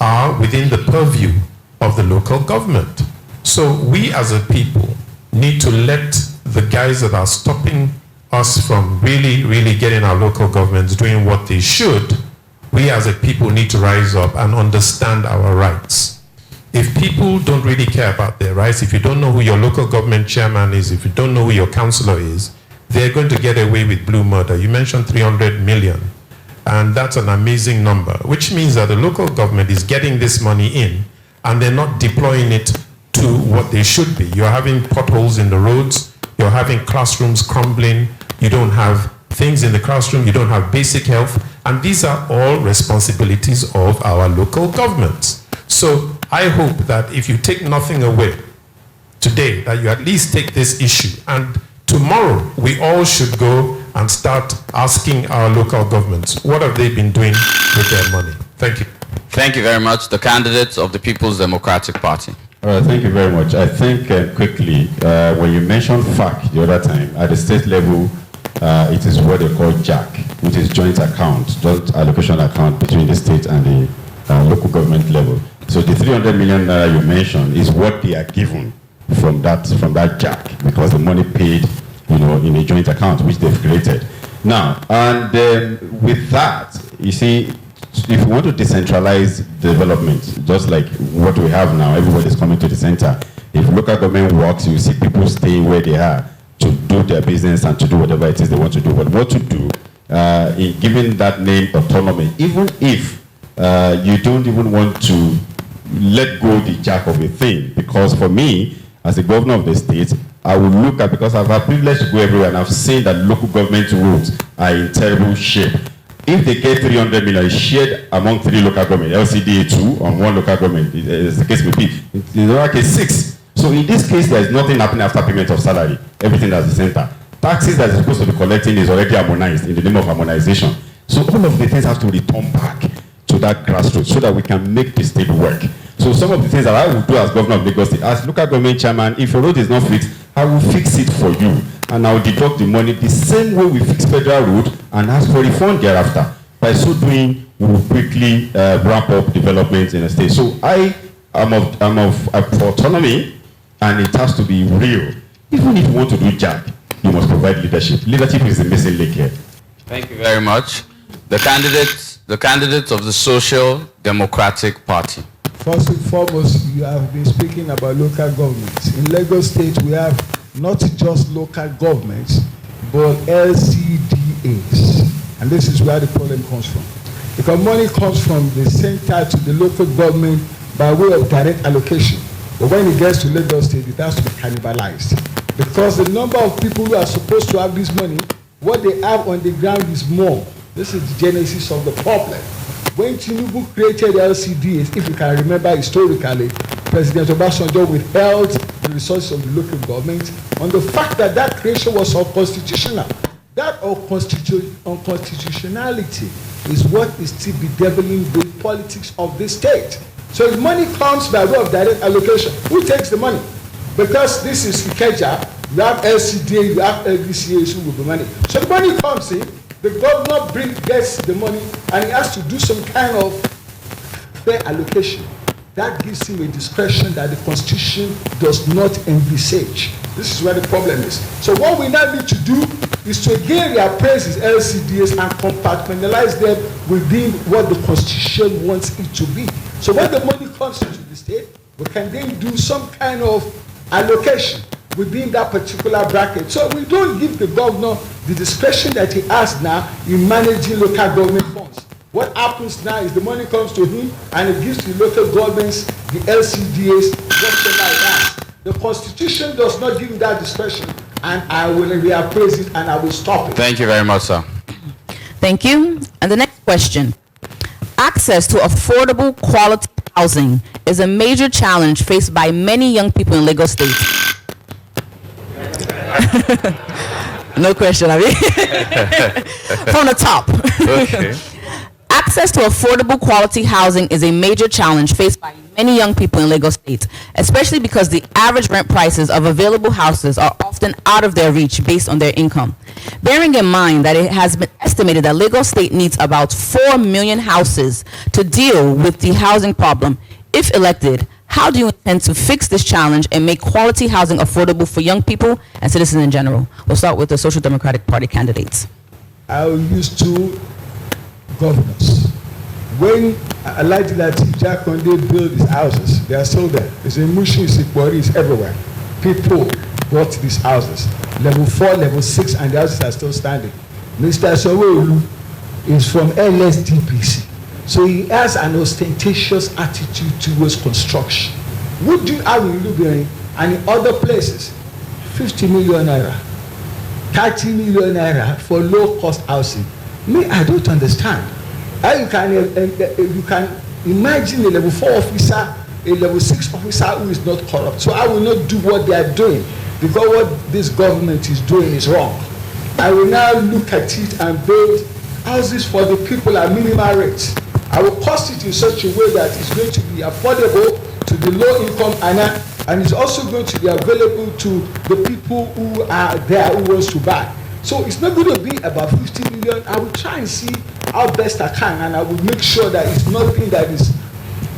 Speaker 5: are within the purview of the local government. So we as a people need to let the guys that are stopping us from really, really getting our local governments doing what they should, we as a people need to rise up and understand our rights. If people don't really care about their rights, if you don't know who your local government chairman is, if you don't know who your councillor is, they're going to get away with blue murder. You mentioned 300 million, and that's an amazing number, which means that the local government is getting this money in, and they're not deploying it to what they should be. You're having potholes in the roads, you're having classrooms crumbling, you don't have things in the classroom, you don't have basic health, and these are all responsibilities of our local governments. So I hope that if you take nothing away today, that you at least take this issue, and tomorrow we all should go and start asking our local governments, what have they been doing with their money? Thank you.
Speaker 2: Thank you very much. The candidate of the People's Democratic Party.
Speaker 1: All right, thank you very much. I think quickly, when you mentioned FAC the other time, at the state level, it is what they call JAC, which is joint account, joint allocation account between the state and the local government level. So the 300 million naira you mentioned is what they are given from that JAC, because the money paid, you know, in a joint account which they've created. Now, and with that, you see, if you want to decentralize development, just like what we have now, everybody's coming to the center. If local government works, you see people staying where they are to do their business and to do whatever it is they want to do. But what to do, in giving that name autonomy, even if you don't even want to let go the jack of a thing, because for me, as the governor of the state, I would look at, because I've had privilege to go everywhere and I've seen that local government roads are in terrible shape. If they get 300 million shared among 3 local government, LCDA 2 on 1 local government, as the case may be, in the other case 6. So in this case, there is nothing happening after payment of salary. Everything at the center. taxes that is supposed to be collecting is already harmonized in the name of harmonization. So all of the things have to return back to that grassroots so that we can make the state work. So some of the things that I will do as governor of Lagos State, as local government chairman, if your road is not fixed, I will fix it for you. And I will deduct the money the same way we fix federal road and ask for refund thereafter. By so doing, we will quickly ramp up development in the state. So I am of autonomy, and it has to be real. Even if you want to do jack, you must provide leadership. Leadership is the missing link here.
Speaker 2: Thank you very much. The candidates of the Social Democratic Party.
Speaker 3: First and foremost, you have been speaking about local governments. In Lagos State, we have not just local governments, but LCDAs. And this is where the problem comes from. Because money comes from the center to the local government by way of direct allocation. But when it gets to Lagos State, it has to be cannibalized. Because the number of people who are supposed to have this money, what they have on the ground is more. This is the genesis of the problem. When Tinubu created LCDs, if you can remember historically, President Obasanjo withheld the resources of the local government on the fact that that creation was unconstitutional. That unconstitutionality is what is still bedeviling the politics of the state. So if money comes by way of direct allocation, who takes the money? Because this is Ikeja, you have LCDA, you have LDCAs who will be money. So the money comes in, the governor gets the money, and he has to do some kind of fair allocation. That gives him a discretion that the Constitution does not envisage. This is where the problem is. So what we now need to do is to again reappraise these LCDs and compartmentalize them within what the Constitution wants it to be. So when the money comes into the state, we can then do some kind of allocation within that particular bracket. So we don't give the governor the discretion that he has now in managing local government funds. What happens now is the money comes to him and he gives to the local governments, the LCDAs, whatever it has. The Constitution does not give him that discretion, and I will reappraise it and I will stop it.
Speaker 2: Thank you very much, sir.
Speaker 4: Thank you. And the next question. Access to affordable quality housing is a major challenge faced by many young people in Lagos State. No question, I mean. From the top.
Speaker 2: Okay.
Speaker 4: Access to affordable quality housing is a major challenge faced by many young people in Lagos State, especially because the average rent prices of available houses are often out of their reach based on their income. Bearing in mind that it has been estimated that Lagos State needs about 4 million houses to deal with the housing problem, if elected, how do you intend to fix this challenge and make quality housing affordable for young people and citizens in general? We'll start with the Social Democratic Party candidates.
Speaker 3: I will use 2 governors. When Alhaji Lateef Jakonde built his houses, they are still there. It's in Mushin, it's in Kwari, it's everywhere. People bought these houses. Level 4, level 6, and the houses are still standing. Mr. Sanwo-Olu is from LSDPC. So he has an ostentatious attitude towards construction. What do you have in Luberi and in other places? 50 million naira, 30 million naira for low-cost housing. Me, I don't understand. How you can imagine a level 4 officer, a level 6 officer who is not corrupt. So I will not do what they are doing, because what this government is doing is wrong. I will now look at it and build houses for the people at minimal rates. I will cost it in such a way that it's going to be affordable to the low-income earner, and it's also going to be available to the people who are there who wants to buy. So it's not going to be about 50 million. I will try and see how best I can, and I will make sure that it's nothing that is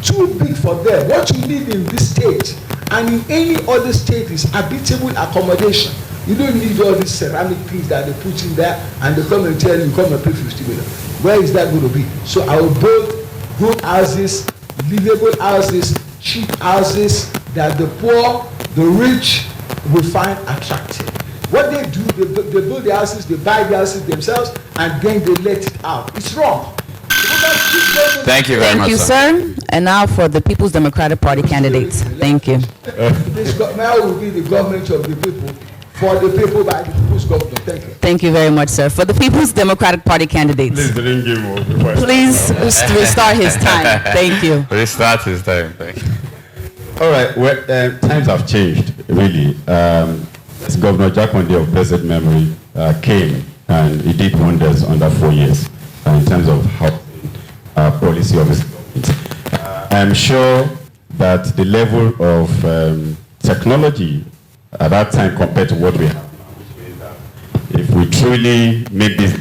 Speaker 3: too big for them. What you need in this state and in any other state is habitable accommodation. You don't need all these ceramic things that they put in there and they come and tell you, come and pay 50 million. Where is that going to be? So I will build good houses, livable houses, cheap houses that the poor, the rich will find attractive. What they do, they build the houses, they buy the houses themselves, and then they let it out. It's wrong.
Speaker 2: Thank you very much,
Speaker 4: Thank you, sir. And now for the People's Democratic Party candidates. Thank you.
Speaker 3: This government will be the government of the people, for the people, by the people's government. Thank you.
Speaker 4: Thank you very much, sir. For the People's Democratic Party candidates.
Speaker 1: Please didn't give him before.
Speaker 4: Please restart his time. Thank you.
Speaker 2: Restart his time. Thank you.
Speaker 1: All right. Well, times have changed, really. yes, Governor Jakonde of blessed memory came and he did wonders under 4 years in terms of housing policy of his government. I'm sure that the level of technology at that time compared to what we have now, which means that if we truly make this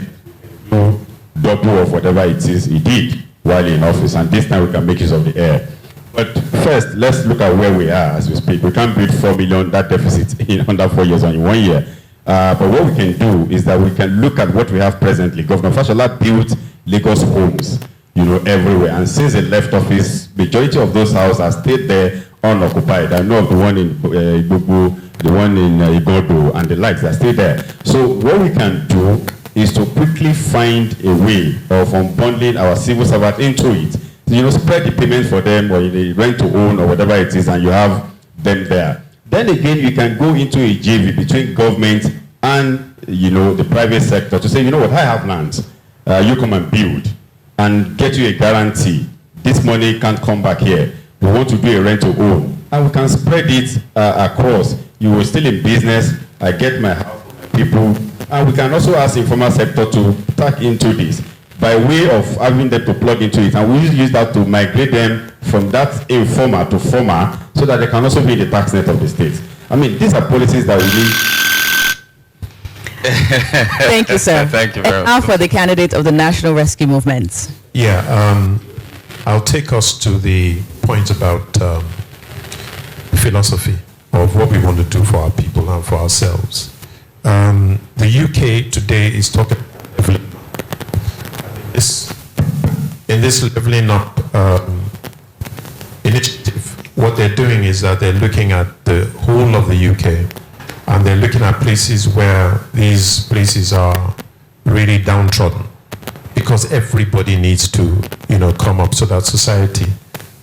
Speaker 1: double of whatever it is he did while in office, and this time we can make use of the air. But first, let's look at where we are as we speak. We can't build 4 million, that deficit, in under 4 years or in 1 year. But what we can do is that we can look at what we have presently. Governor Fashola built Lagos homes, everywhere. And since he left office, majority of those houses have stayed there unoccupied. I know of the one in Igbogbo, the one in Igodo, and the likes that stay there. So what we can do is to quickly find a way of unbundling our civil servant into it. Spread the payment for them, or the rent to own, or whatever it is, and you have them there. Then again, you can go into a JV between government and the private sector to say, what, I have lands, you come and build, and get you a guarantee. This money can't come back here. We want to do a rent to own, and we can spread it across. You will still in business. I get my house for my people, and we can also ask the informal sector to tap into this by way of having them to plug into it, and we use that to migrate them from that informal to formal, so that they can also be in the tax net of the state. I mean, these are policies that we need.
Speaker 4: Thank you, sir.
Speaker 2: Thank you very
Speaker 4: much. And now
Speaker 2: much.
Speaker 4: for the candidate of the National Rescue Movement.
Speaker 5: Yeah, I'll take us to the point about philosophy of what we want to do for our people and for ourselves. The UK today is talking about in this leveling up initiative. What they're doing is that they're looking at the whole of the UK, and they're looking at places where these places are really downtrodden, because everybody needs to, come up so that society,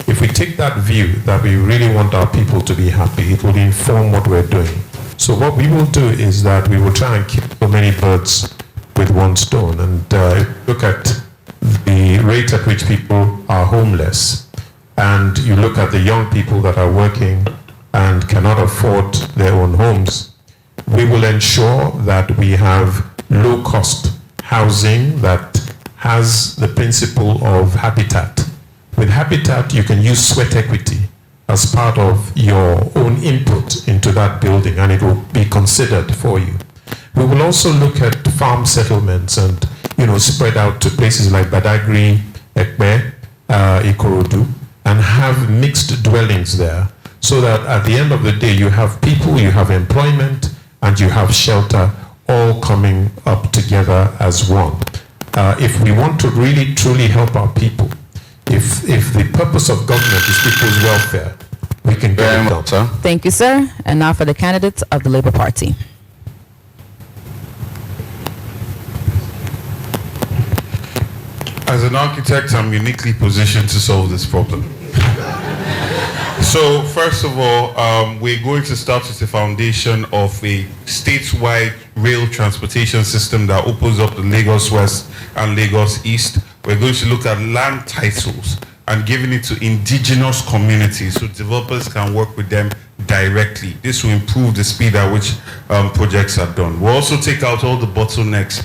Speaker 5: if we take that view that we really want our people to be happy, it will inform what we're doing. So what we will do is that we will try and kill so many birds with one stone, and look at the rate at which people are homeless, and you look at the young people that are working and cannot afford their own homes. We will ensure that we have low-cost housing that has the principle of habitat. With habitat, you can use sweat equity as part of your own input into that building, and it will be considered for you. We will also look at farm settlements and, spread out to places like Badagry, Ekpe, Ikorodu, and have mixed dwellings there, so that at the end of the day, you have people, you have employment, and you have shelter, all coming up together as one. If we want to really, truly help our people, if the purpose of government is people's welfare, we can get it done.
Speaker 2: Sir.
Speaker 4: Thank you, sir. And now for the candidates of the Labour Party.
Speaker 6: As an architect, I'm uniquely positioned to solve this problem. So first of all, we're going to start with the foundation of a statewide rail transportation system that opens up the Lagos West and Lagos East. We're going to look at land titles and giving it to indigenous communities so developers can work with them directly. This will improve the speed at which projects are done. We'll also take out all the bottlenecks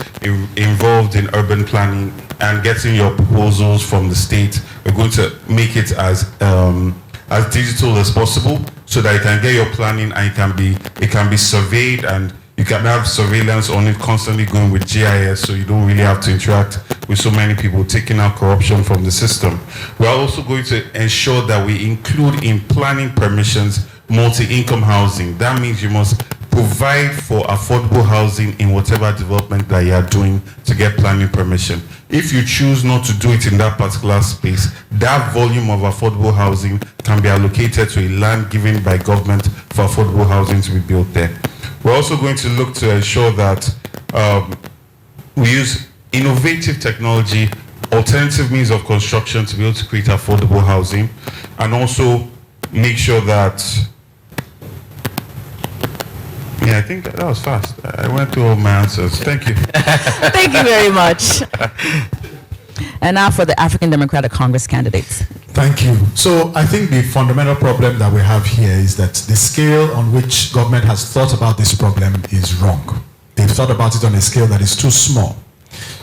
Speaker 6: involved in urban planning and getting your proposals from the state. We're going to make it as digital as possible so that you can get your planning and it can be surveyed, and you can have surveillance on it constantly going with GIS, so you don't really have to interact with so many people, taking out corruption from the system. We're also going to ensure that we include in planning permissions multi-income housing. That means you must provide for affordable housing in whatever development that you are doing to get planning permission. If you choose not to do it in that particular space, that volume of affordable housing can be allocated to a land given by government for affordable housing to be built there. We're also going to look to ensure that we use innovative technology, alternative means of construction to be able to create affordable housing, and also make sure that, yeah, I think that was fast. I went through all my answers. Thank you.
Speaker 4: Thank you very much. And now for the African Democratic Congress candidates.
Speaker 7: Thank you. So I think the fundamental problem that we have here is that the scale on which government has thought about this problem is wrong. They've thought about it on a scale that is too small.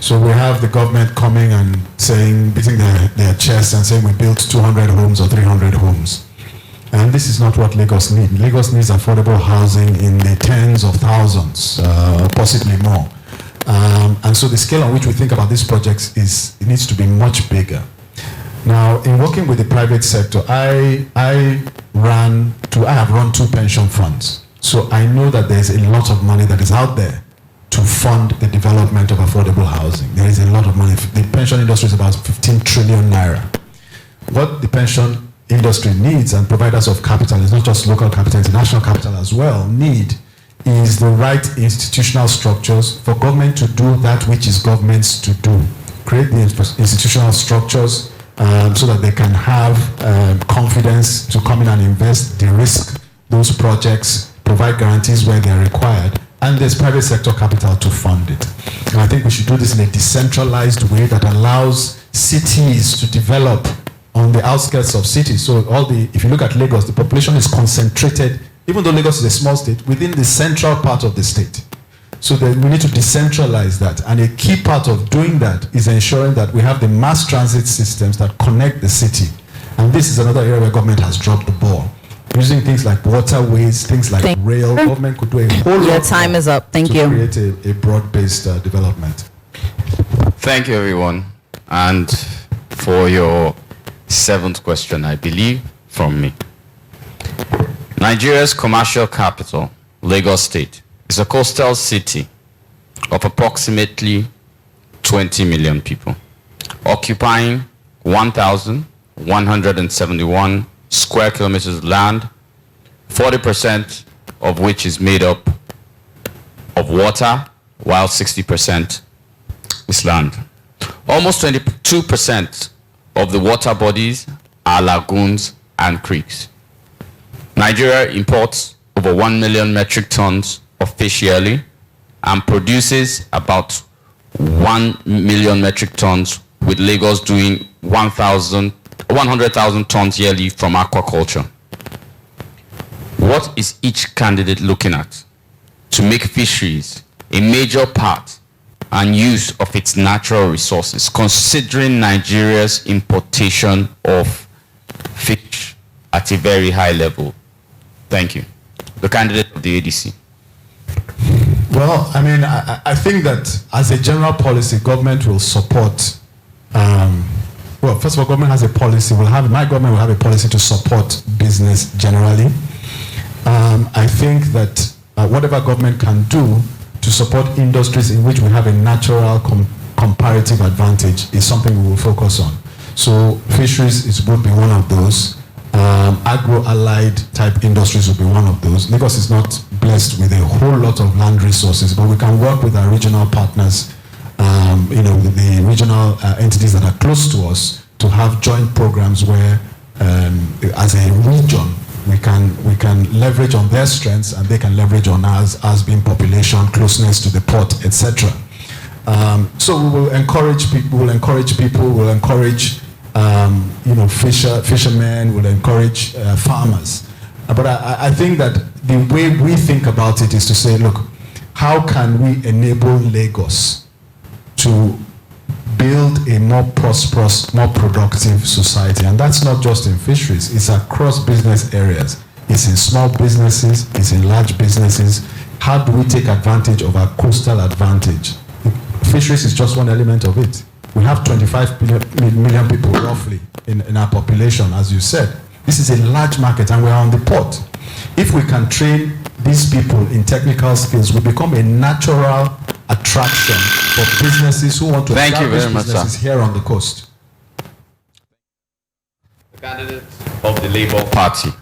Speaker 7: So we have the government coming and saying, beating their chest and saying we built 200 homes or 300 homes. And this is not what Lagos needs. Lagos needs affordable housing in the tens of thousands, possibly more. And so the scale on which we think about these projects it needs to be much bigger. Now, in working with the private sector, I have run 2 pension funds. So I know that there's a lot of money that is out there to fund the development of affordable housing. There is a lot of money. The pension industry is about 15 trillion naira. What the pension industry needs, and providers of capital, is not just local capital, international capital as well, need is the right institutional structures for government to do that which is government's to do. Create the institutional structures so that they can have confidence to come in and invest, de-risk those projects, provide guarantees where they're required, and there's private sector capital to fund it. And I think we should do this in a decentralized way that allows cities to develop on the outskirts of cities. So if you look at Lagos, the population is concentrated, even though Lagos is a small state, within the central part of the state. So we need to decentralize that. And a key part of doing that is ensuring that we have the mass transit systems that connect the city. And this is another area where government has dropped the ball. Using things like waterways, things like rail, government could do a whole lot.
Speaker 4: Your time is up. Thank you.
Speaker 7: To create a broad-based development.
Speaker 2: Thank you, everyone. And for your 7th question, I believe, from me. Nigeria's commercial capital, Lagos State, is a coastal city of approximately 20 million people, occupying 1,171 square kilometers of land, 40% of which is made up of water, while 60% is land. Almost 22% of the water bodies are lagoons and creeks. Nigeria imports over 1 million metric tons of fish yearly and produces about 1 million metric tons, with Lagos doing 100,000 tons yearly from aquaculture. What is each candidate looking at to make fisheries a major part and use of its natural resources, considering Nigeria's importation of fish at a very high level? Thank you. The candidate of the ADC.
Speaker 7: Well, I mean, I think that as a general policy, government will support. Well, first of all, government has a policy. My government will have a policy to support business generally. I think that whatever government can do to support industries in which we have a natural comparative advantage is something we will focus on. So fisheries would be one of those. Agro-allied type industries will be one of those. Lagos is not blessed with a whole lot of land resources, but we can work with our regional partners, the regional entities that are close to us, to have joint programs where, as a region, we can leverage on their strengths and they can leverage on ours, as being population, closeness to the port, etc. So we will encourage people. We'll encourage fishermen, will encourage farmers. But I think that the way we think about it is to say, look, how can we enable Lagos to build a more prosperous, more productive society? And that's not just in fisheries, it's across business areas. It's in small businesses, it's in large businesses. How do we take advantage of our coastal advantage? Fisheries is just one element of it. We have 25 million people roughly in our population, as you said. This is a large market and we're on the port. If we can train these people in technical skills, we become a natural attraction for businesses who want to establish businesses here on the coast.
Speaker 2: The candidate of the Labour Party.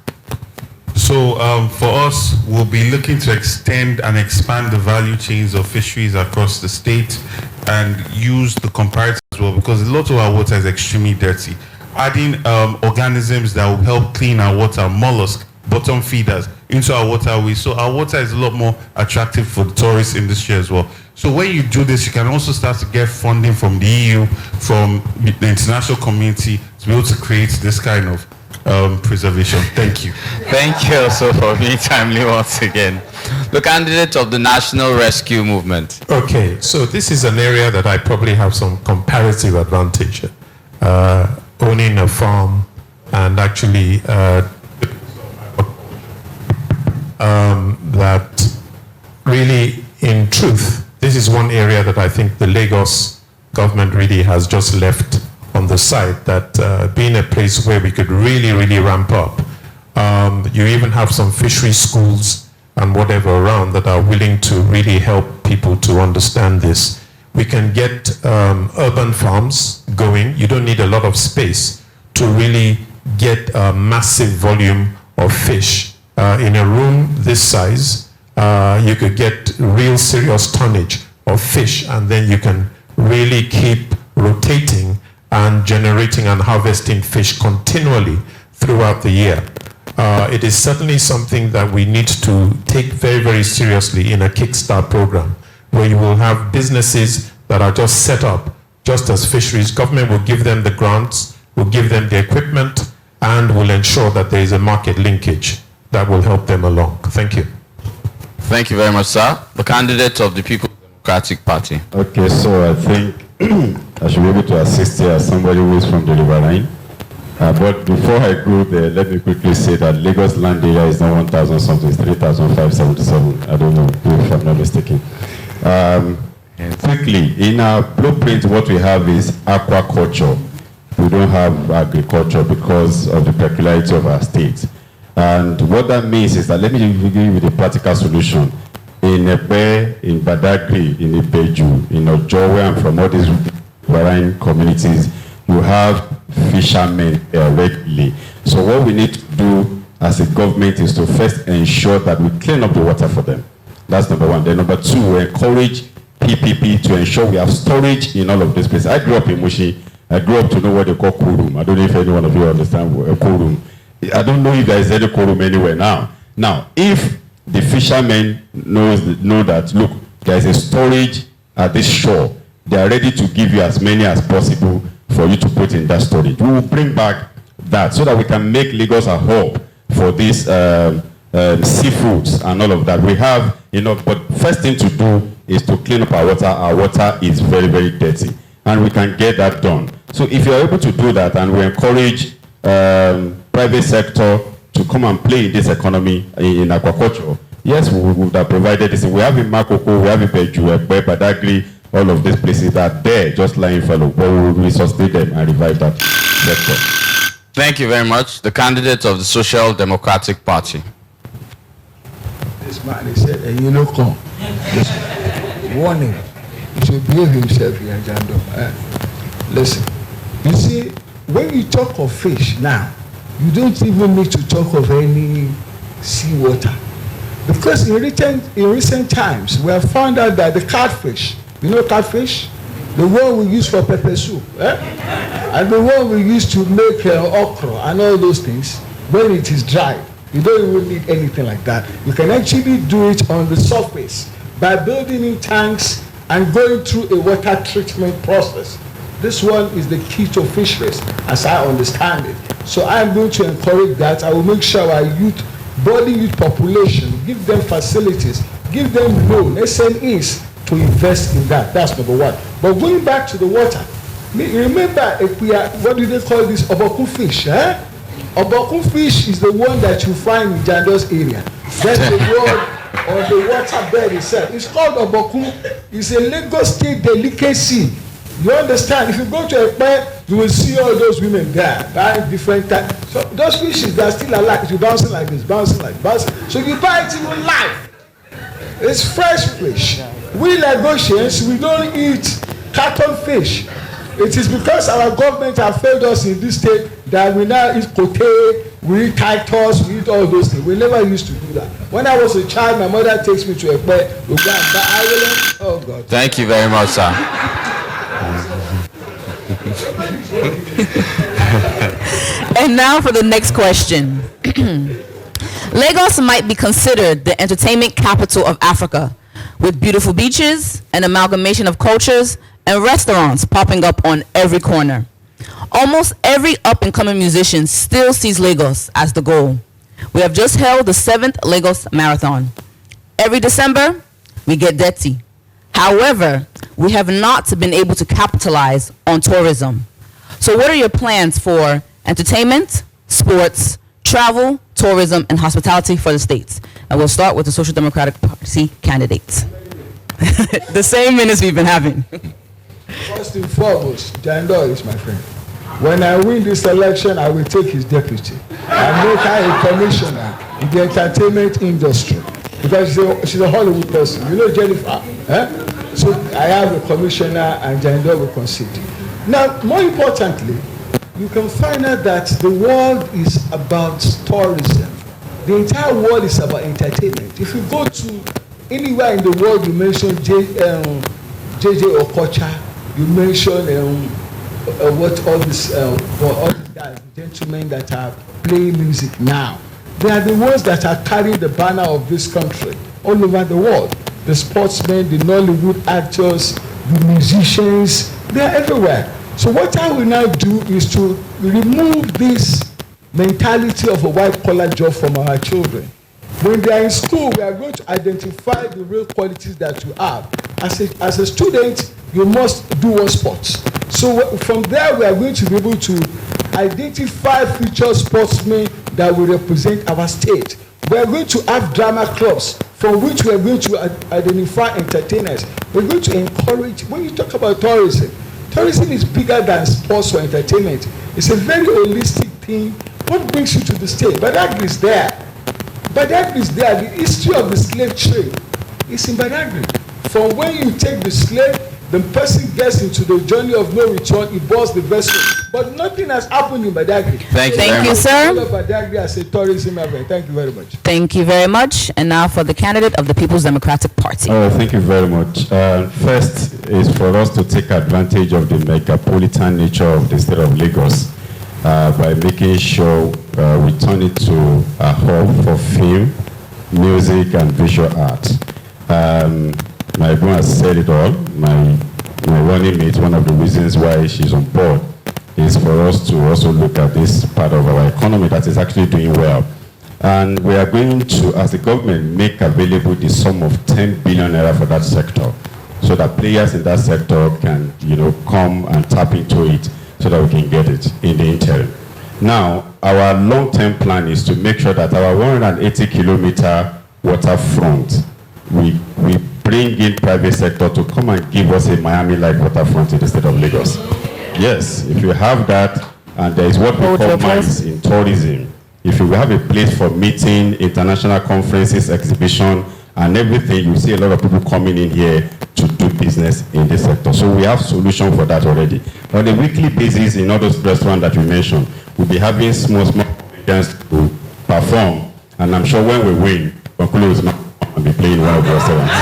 Speaker 6: So for us, we'll be looking to extend and expand the value chains of fisheries across the state and use the comparative as well, because a lot of our water is extremely dirty. Adding organisms that will help clean our water, mollusks, bottom feeders into our waterways. So our water is a lot more attractive for the tourist industry as well. So when you do this, you can also start to get funding from the EU, from the international community to be able to create this kind of preservation. Thank you.
Speaker 2: Thank you also for being timely once again. The candidate of the National Rescue Movement.
Speaker 5: Okay, so this is an area that I probably have some comparative advantage. Owning a farm and actually that really, in truth, this is one area that I think the Lagos government really has just left on the side, that being a place where we could really, really ramp up. You even have some fishery schools and whatever around that are willing to really help people to understand this. We can get urban farms going. You don't need a lot of space to really get a massive volume of fish. In a room this size, you could get real serious tonnage of fish, and then you can really keep rotating and generating and harvesting fish continually throughout the year. It is certainly something that we need to take very, very seriously in a Kickstart program, where you will have businesses that are just set up just as fisheries. Government will give them the grants, will give them the equipment, and will ensure that there is a market linkage that will help them along. Thank you.
Speaker 2: Thank you very much, sir. The candidate of the People's Democratic Party.
Speaker 1: Okay, so I think I should be able to assist here as somebody who is from the Riverine. But before I go there, let me quickly say that Lagos land area is not 1,000 something, it's 3,577. I don't know if I'm not mistaken. Quickly, in our blueprint, what we have is aquaculture. We don't have agriculture because of the peculiarity of our state. And what that means is that, let me give you the practical solution. In Epe, in Badagry, in Ibeju, in Ojo, where I'm from, all these riverine communities, you have fishermen regularly. So what we need to do as a government is to first ensure that we clean up the water for them. That's number one. Then number two, we encourage PPP to ensure we have storage in all of these places. I grew up in Mushi. I grew up to know what they call cool room. I don't know if any one of you understand a cool room. I don't know if there is any cool room anywhere now. Now, if the fishermen know that, look, there is a storage at this shore, they are ready to give you as many as possible for you to put in that storage. We will bring back that so that we can make Lagos a hub for these seafoods and all of that. We have, but first thing to do is to clean up our water. Our water is very, very dirty, and we can get that done. So if you're able to do that, and we encourage private sector to come and play in this economy in aquaculture, yes, we would have provided this. We have in Makoko, we have in Beju, Badagry, all of these places that are there, just lying fellow, but we will resuscitate them and revive that sector.
Speaker 2: Thank you very much. The candidate of the Social Democratic Party.
Speaker 3: This man, he said, and you know, come. Warning. He should behave himself here, Jando. Listen, you see, when you talk of fish now, you don't even need to talk of any seawater. Because in recent times, we have found out that the catfish, you know catfish? The one we use for pepper soup, and the one we use to make okra and all those things, when it is dry, you don't even need anything like that. You can actually do it on the surface by building in tanks and going through a water treatment process. This one is the key to fisheries, as I understand it. So I am going to encourage that. I will make sure our body youth population, give them facilities, give them loan, SMEs, to invest in that. That's number one. But going back to the water, remember, what do they call this? Obokun fish. Obokun fish is the one that you find in Jando's area. That's the one on the water bed itself. It's called Obokun. It's a Lagos State delicacy. You understand? If you go to Ekpe, you will see all those women there buying different types. So those fishes, they are still alive. You're bouncing like this, bouncing like bouncing. So you buy it even live. It's fresh fish. We Lagosians, we don't eat carton fish. It is because our government have failed us in this state that we now eat kote, we eat titus, we eat all those things. We never used to do that. When I was a child, my mother takes me to a bed, we go and buy Ireland. Oh God.
Speaker 2: Thank you very much, sir.
Speaker 4: And now for the next question. Lagos might be considered the entertainment capital of Africa, with beautiful beaches, an amalgamation of cultures, and restaurants popping up on every corner. Almost every up-and-coming musician still sees Lagos as the goal. We have just held the 7th Lagos Marathon. Every December, we get dirty. However, we have not been able to capitalize on tourism. So what are your plans for entertainment, sports, travel, tourism, and hospitality for the states? And we'll start with the Social Democratic Party candidates. The same minutes we've been having.
Speaker 3: First and foremost, Jandor is my friend. When I win this election, I will take his deputy and make her a commissioner in the entertainment industry. Because she's a Hollywood person. You know Jennifer? Eh? So I have a commissioner and Jandor will concede. Now, more importantly, you can find out that the world is about tourism. The entire world is about entertainment. If you go to anywhere in the world, you mention JJ Okocha, you mention what all these gentlemen that are playing music now. They are the ones that are carrying the banner of this country all over the world. The sportsmen, the Nollywood actors, the musicians, they are everywhere. So what I will now do is to remove this mentality of a white-collar job from our children. When they are in school, we are going to identify the real qualities that you have. As a student, you must do one sport. So from there, we are going to be able to identify future sportsmen that will represent our state. We are going to have drama clubs from which we are going to identify entertainers. We're going to encourage, when you talk about tourism, tourism is bigger than sports or entertainment. It's a very holistic thing. What brings you to the state? Badagry is there. Badagry is there. The history of the slave trade is in Badagry. From when you take the slave, the person gets into the journey of no return, he boards the vessel. But nothing has happened in Badagry.
Speaker 4: Thank you, sir.
Speaker 3: Badagry as a tourism event. Thank you very much.
Speaker 4: Thank you very much. And now for the candidate of the People's Democratic Party.
Speaker 1: Oh, thank you very much. First is for us to take advantage of the metropolitan nature of the state of Lagos by making sure we turn it to a hub for film, music, and visual art. My brother has said it all. My running mate, one of the reasons why she's on board is for us to also look at this part of our economy that is actually doing well. And we are going to, as a government, make available the sum of 10 billion naira for that sector, so that players in that sector can, come and tap into it so that we can get it in the interim. Now, our long-term plan is to make sure that our 180-kilometer waterfront, we bring in private sector to come and give us a Miami-like waterfront in the state of Lagos. Yes, if you have that, and there is what we call mines in tourism. If you have a place for meeting, international conferences, exhibition, and everything, you see a lot of people coming in here to do business in this sector. So we have solution for that already. On a weekly basis, in all those restaurants that we mentioned, we'll be having small events to perform, and I'm sure when we win, I'll be playing one of the restaurants.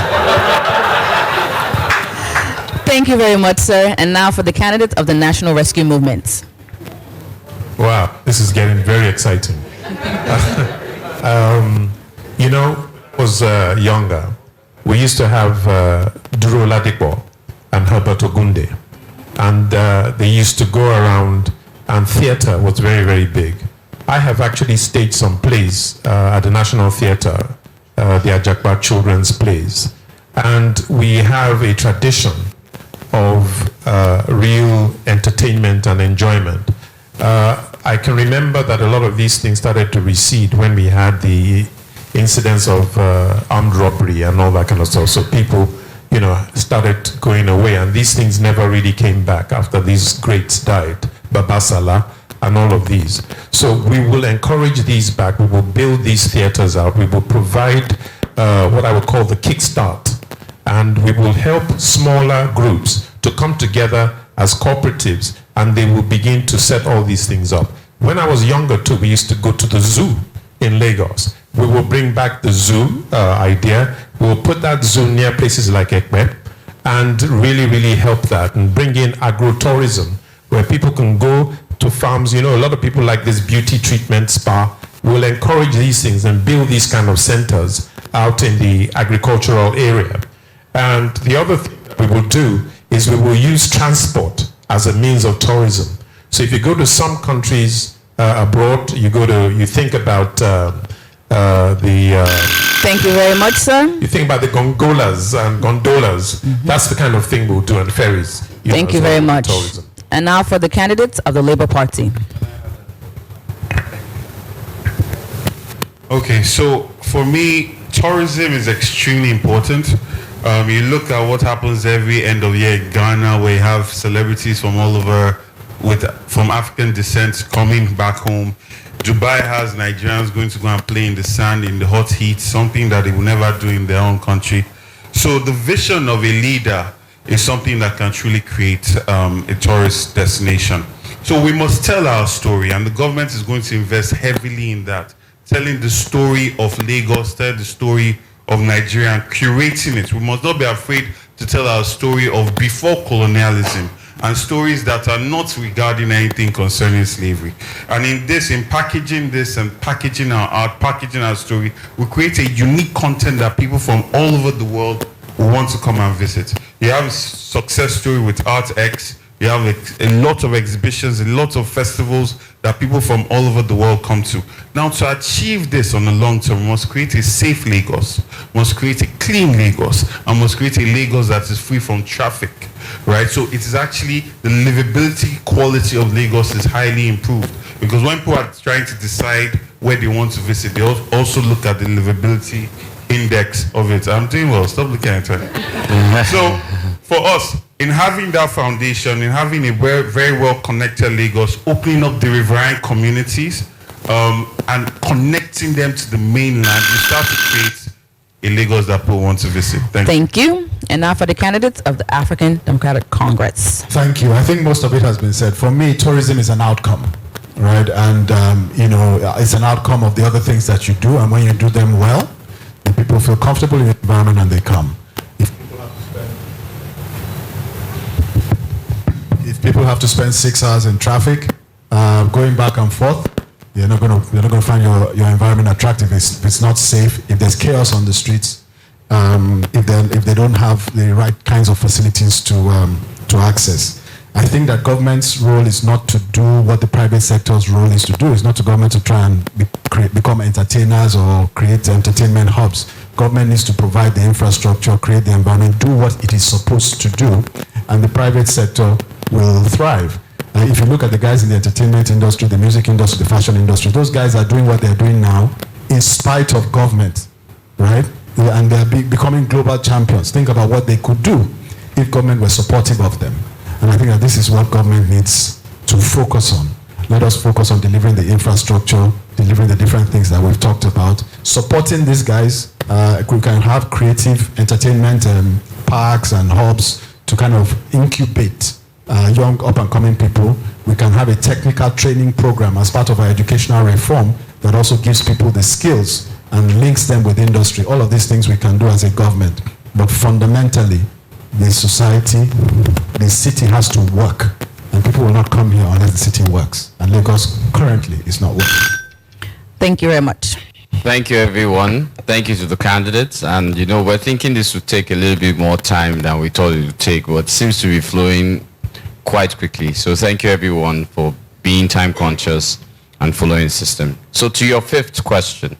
Speaker 4: Thank you very much, sir. And now for the candidate of the National Rescue Movement.
Speaker 5: Wow, this is getting very exciting. When I was younger, we used to have Duro Ladipo and Herbert Ogunde. And they used to go around, and theater was very, very big. I have actually staged some plays at the National Theater, the Ajakpa Children's Plays. And we have a tradition of real entertainment and enjoyment. I can remember that a lot of these things started to recede when we had the incidents of armed robbery and all that kind of stuff. So people, started going away, and these things never really came back after these greats died, Babasala and all of these. So we will encourage these back. We will build these theaters out. We will provide what I would call the kickstart, and we will help smaller groups to come together as cooperatives, and they will begin to set all these things up. When I was younger too, we used to go to the zoo in Lagos. We will bring back the zoo idea. We will put that zoo near places like Ekpe and really, really help that and bring in agro-tourism where people can go to farms. A lot of people like this beauty treatment spa we'll encourage these things and build these kind of centers out in the agricultural area. And the other thing that we will do is we will use transport as a means of tourism. So if you go to some countries abroad, you think about
Speaker 4: Thank you very much, sir.
Speaker 5: You think about the gondolas and gondolas. That's the kind of thing we'll do, and ferries.
Speaker 4: Thank you very much.
Speaker 5: Tourism.
Speaker 4: And now for the candidates of the Labour Party.
Speaker 6: Okay, so for me, tourism is extremely important. You look at what happens every end of year in Ghana, where you have celebrities from all over from African descent coming back home. Dubai has Nigerians going to go and play in the sand, in the hot heat, something that they will never do in their own country. So the vision of a leader is something that can truly create a tourist destination. So we must tell our story, and the government is going to invest heavily in that, telling the story of Lagos, tell the story of Nigeria, and curating it. We must not be afraid to tell our story of before colonialism, and stories that are not regarding anything concerning slavery. And in packaging this and packaging our art, packaging our story, we create a unique content that people from all over the world will want to come and visit. You have a success story with ArtX. You have a lot of exhibitions, a lot of festivals that people from all over the world come to. Now, to achieve this on the long term, we must create a safe Lagos, must create a clean Lagos, and must create a Lagos that is free from traffic, right? So it is actually the livability quality of Lagos is highly improved, because when people are trying to decide where they want to visit, they also look at the livability index of it. I'm doing well, stop looking at it. So for us, in having that foundation, in having a very well connected Lagos, opening up the riverine communities and connecting them to the mainland, we start to create a Lagos that people want to visit.
Speaker 4: Thank you. And now for the candidates of the African Democratic Congress.
Speaker 7: Thank you. I think most of it has been said. For me, tourism is an outcome, right? And, it's an outcome of the other things that you do. And when you do them well, the people feel comfortable in the environment and they come. If people have to spend 6 hours in traffic, going back and forth, you're not going to find your environment attractive. If it's not safe, if there's chaos on the streets, if they don't have the right kinds of facilities to access. I think that government's role is not to do what the private sector's role is to do. It's not to government to try and become entertainers or create entertainment hubs. Government needs to provide the infrastructure, create the environment, do what it is supposed to do, and the private sector will thrive. If you look at the guys in the entertainment industry, the music industry, the fashion industry, those guys are doing what they're doing now in spite of government, right? And they're becoming global champions. Think about what they could do if government were supportive of them. And I think that this is what government needs to focus on. Let us focus on delivering the infrastructure, delivering the different things that we've talked about, supporting these guys. We can have creative entertainment parks and hubs to kind of incubate young up-and-coming people. We can have a technical training program as part of our educational reform that also gives people the skills and links them with industry. All of these things we can do as a government. But fundamentally, the society, the city has to work. And people will not come here unless the city works. And Lagos currently is not working.
Speaker 4: Thank you very much.
Speaker 2: Thank you, everyone. Thank you to the candidates. And, we're thinking this would take a little bit more time than we thought it would take, but it seems to be flowing quite quickly. So thank you, everyone, for being time conscious and following the system. So to your ninth question.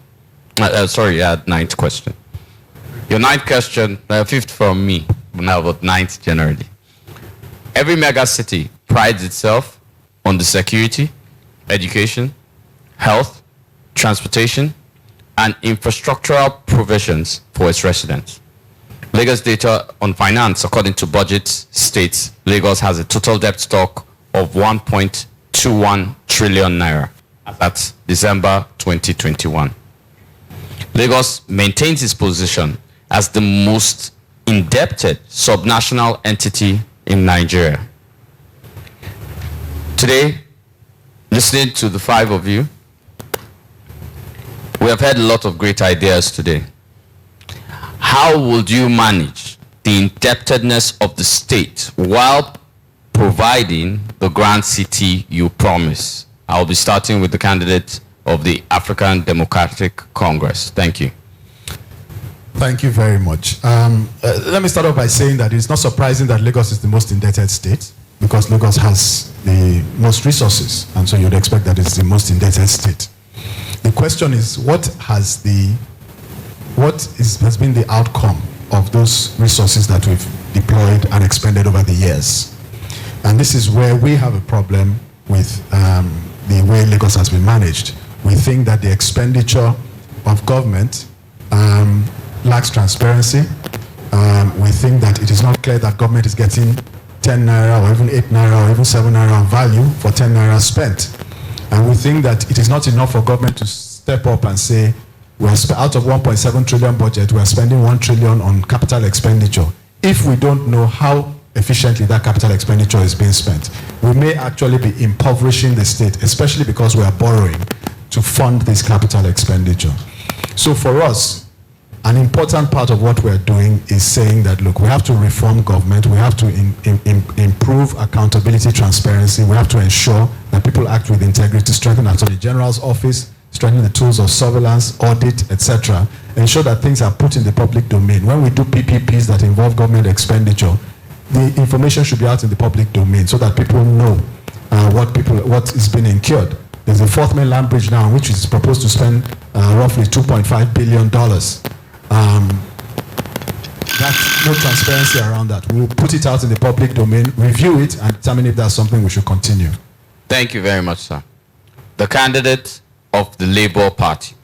Speaker 2: Your ninth question, fifth from me, now about ninth generally. Every mega city prides itself on the security, education, health, transportation, and infrastructural provisions for its residents. Lagos data on finance, according to budgets, states Lagos has a total debt stock of 1.21 trillion naira as at December 2021. Lagos maintains its position as the most indebted subnational entity in Nigeria. Today, listening to the five of you, we have heard a lot of great ideas today. How would you manage the indebtedness of the state while providing the grand city you promise? I'll be starting with the candidate of the African Democratic Congress. Thank you.
Speaker 7: Thank you very much. Let me start off by saying that it's not surprising that Lagos is the most indebted state, because Lagos has the most resources, and so you'd expect that it's the most indebted state. The question is, what has been the outcome of those resources that we've deployed and expended over the years? And this is where we have a problem with the way Lagos has been managed. We think that the expenditure of government lacks transparency. We think that it is not clear that government is getting 10 naira or even 8 naira or even 7 naira value for 10 naira spent. And we think that it is not enough for government to step up and say, we're out of 1.7 trillion budget, we're spending 1 trillion on capital expenditure. If we don't know how efficiently that capital expenditure is being spent, we may actually be impoverishing the state, especially because we are borrowing to fund this capital expenditure. So for us, an important part of what we're doing is saying that, look, we have to reform government, we have to improve accountability, transparency, we have to ensure that people act with integrity, strengthen Attorney General's office, strengthen the tools of surveillance, audit, etc., ensure that things are put in the public domain. When we do PPPs that involve government expenditure, the information should be out in the public domain so that people know what is being incurred. There's a fourth mainland bridge now, which is proposed to spend roughly $2.5 billion. That's no transparency around that. We'll put it out in the public domain, review it, and determine if that's something we should continue.
Speaker 2: Thank you very much, sir. The candidate of the Labour Party.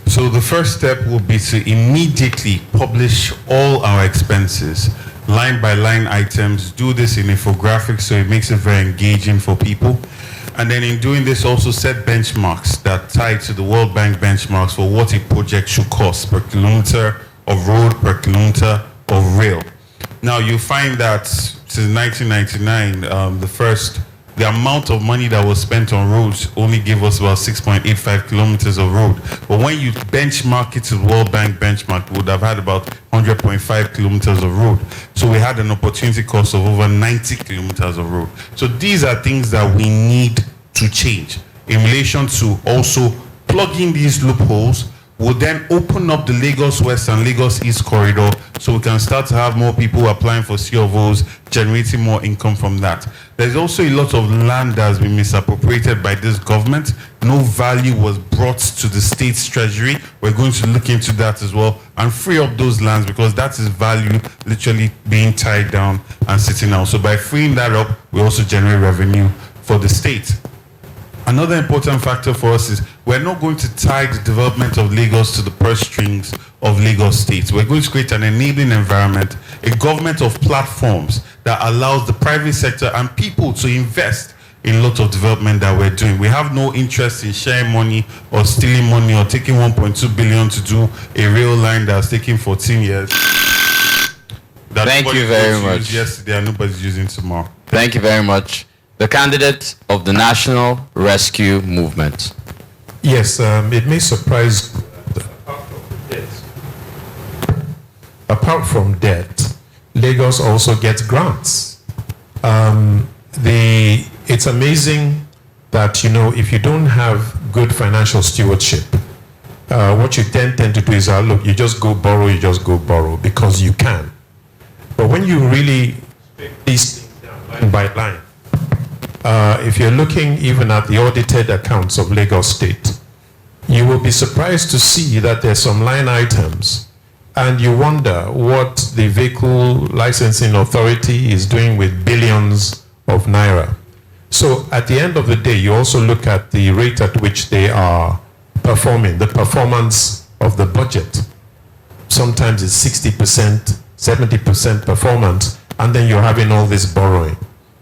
Speaker 6: So the first step will be to immediately publish all our expenses, line by line items, do this in infographics so it makes it very engaging for people. And then in doing this, also set benchmarks that tie to the World Bank benchmarks for what a project should cost per kilometer of road, per kilometer of rail. Now you find that since 1999, the amount of money that was spent on roads only gave us about 6.85 kilometers of road. But when you benchmark it to the World Bank benchmark, we would have had about 100.5 kilometers of road. So we had an opportunity cost of over 90 kilometers of road. So these are things that we need to change in relation to also plugging these loopholes. Will then open up the Lagos West and Lagos East corridor so we can start to have more people applying for C of Os, generating more income from that. There's also a lot of land that has been misappropriated by this government. No value was brought to the state's treasury. We're going to look into that as well and free up those lands, because that is value literally being tied down and sitting out. So by freeing that up, we also generate revenue for the state. Another important factor for us is we're not going to tie the development of Lagos to the purse strings of Lagos State. We're going to create an enabling environment, a government of platforms that allows the private sector and people to invest in a lot of development that we're doing. We have no interest in sharing money or stealing money or taking 1.2 billion to do a rail line that's taking 14 years.
Speaker 2: Thank you very much.
Speaker 6: Yesterday and nobody's using tomorrow.
Speaker 2: Thank you very much. The candidate of the National Rescue Movement.
Speaker 5: Yes, it may surprise. Apart from debt, Lagos also gets grants. It's amazing that, you know, if you don't have good financial stewardship, what you tend to do is, look, you just go borrow because you can. But when you really break these things down line by line, if you're looking even at the audited accounts of Lagos State, you will be surprised to see that there's some line items, and you wonder what the Vehicle Licensing Authority is doing with billions of naira. So at the end of the day, you also look at the rate at which they are performing, the performance of the budget. Sometimes it's 60%, 70% performance, and then you're having all this borrowing,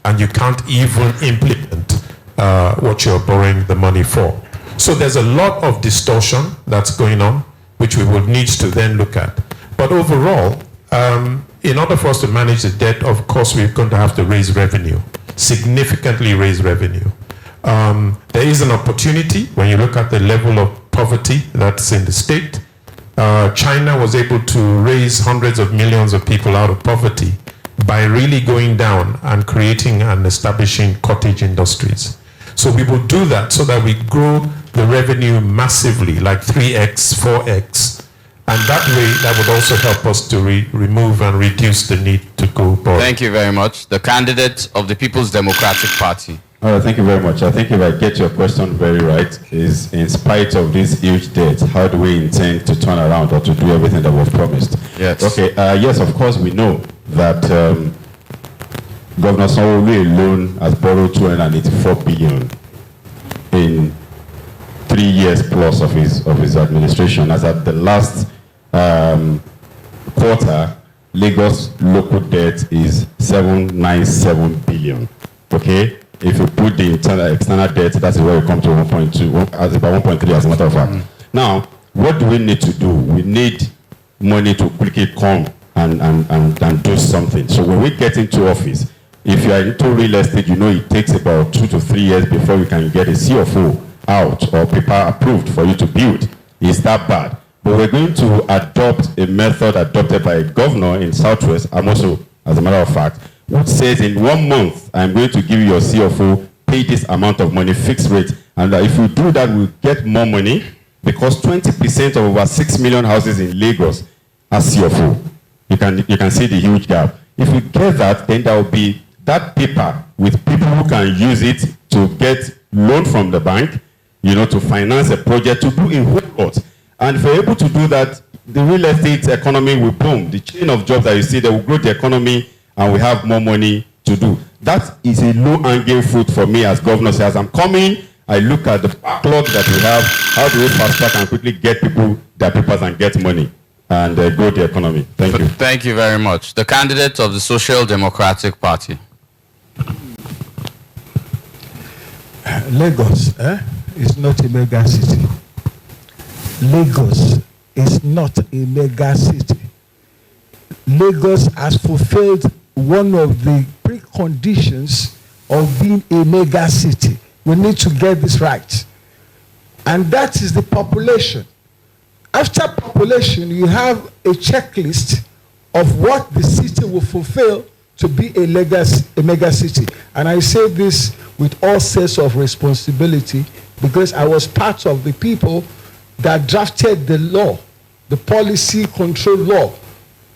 Speaker 5: and you can't even implement what you're borrowing the money for. So there's a lot of distortion that's going on, which we would need to then look at. But overall, in order for us to manage the debt, of course, we're going to have to raise revenue, significantly raise revenue. There is an opportunity when you look at the level of poverty that's in the state. China was able to raise hundreds of millions of people out of poverty by really going down and creating and establishing cottage industries. So we will do that so that we grow the revenue massively, like 3x, 4x. And that way, that would also help us to remove and reduce the need to go borrow.
Speaker 2: Thank you very much. The candidate of the People's Democratic Party.
Speaker 1: All right, thank you very much. I think if I get your question very right, is in spite of this huge debt, how do we intend to turn around or to do everything that was promised?
Speaker 2: Yes.
Speaker 1: Okay, yes, of course, we know that Governor Sanwo-Olu alone has borrowed 284 billion in 3 years plus of his administration. As at the last quarter, Lagos local debt is 797 billion. Okay, if you put the external debt, that's where we come to 1.2, about 1.3 as a matter of fact. Now, what do we need to do? We need money to quickly come and do something. So when we get into office, if you are into real estate, you know it takes about 2 to 3 years before you can get a CFO out or paper approved for you to build. It's that bad. But we're going to adopt a method adopted by a governor in Southwest, Amoso, as a matter of fact, which says in 1 month, I'm going to give you your CFO, pay this amount of money, fixed rate, and if you do that, we'll get more money, because 20% of over 6 million houses in Lagos are CFO. You can see the huge gap. If we get that, then there will be that paper with people who can use it to get loan from the bank, to finance a project, to do a whole lot. And if we're able to do that, the real estate economy will boom. The chain of jobs that you see, they will grow the economy, and we have more money to do. That is a low-hanging fruit for me as governor. So as I'm coming, I look at the backlog that we have. How do we fast track and quickly get people their papers and get money and grow the economy? Thank you.
Speaker 2: Thank you very much. The candidate of the Social Democratic Party.
Speaker 3: Lagos is not a mega city. Lagos is not a mega city. Lagos has fulfilled one of the preconditions of being a mega city. We need to get this right. And that is the population. After population, you have a checklist of what the city will fulfill to be a mega city. And I say this with all sense of responsibility, because I was part of the people that drafted the law, the policy control law,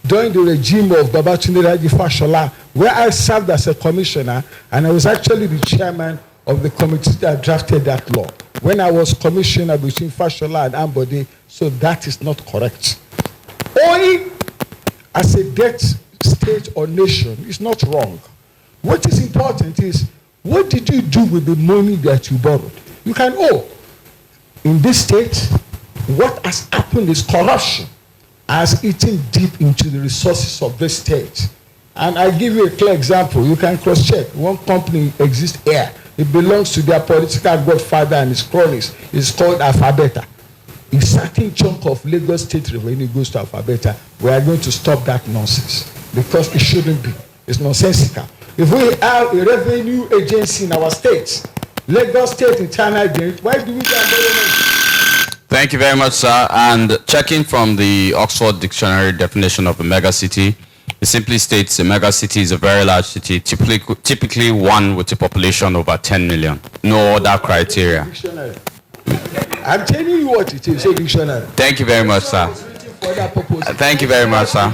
Speaker 3: during the regime of Babatunde Raji Fashola, where I served as a commissioner, and I was actually the chairman of the committee that drafted that law. When I was commissioner between Fashola and Ambode, so that is not correct. Owing as a debt state or nation is not wrong. What is important is, what did you do with the money that you borrowed? You can owe. In this state, what has happened is corruption has eaten deep into the resources of this state. And I give you a clear example. You can cross-check. One company exists here. It belongs to their political godfather and his cronies. It's called Alphabeta. A certain chunk of Lagos state revenue goes to Alphabeta. We are going to stop that nonsense, because it shouldn't be. It's nonsensical. If we have a revenue agency in our state, Lagos State Internal Debt, why do we get money?
Speaker 2: Thank you very much, sir. And checking from the Oxford Dictionary definition of a mega city, it simply states a mega city is a very large city, typically one with a population over 10 million. No other criteria.
Speaker 3: Dictionary. I'm telling you what it is, a dictionary.
Speaker 2: Thank you very much, sir. Thank you very much, sir.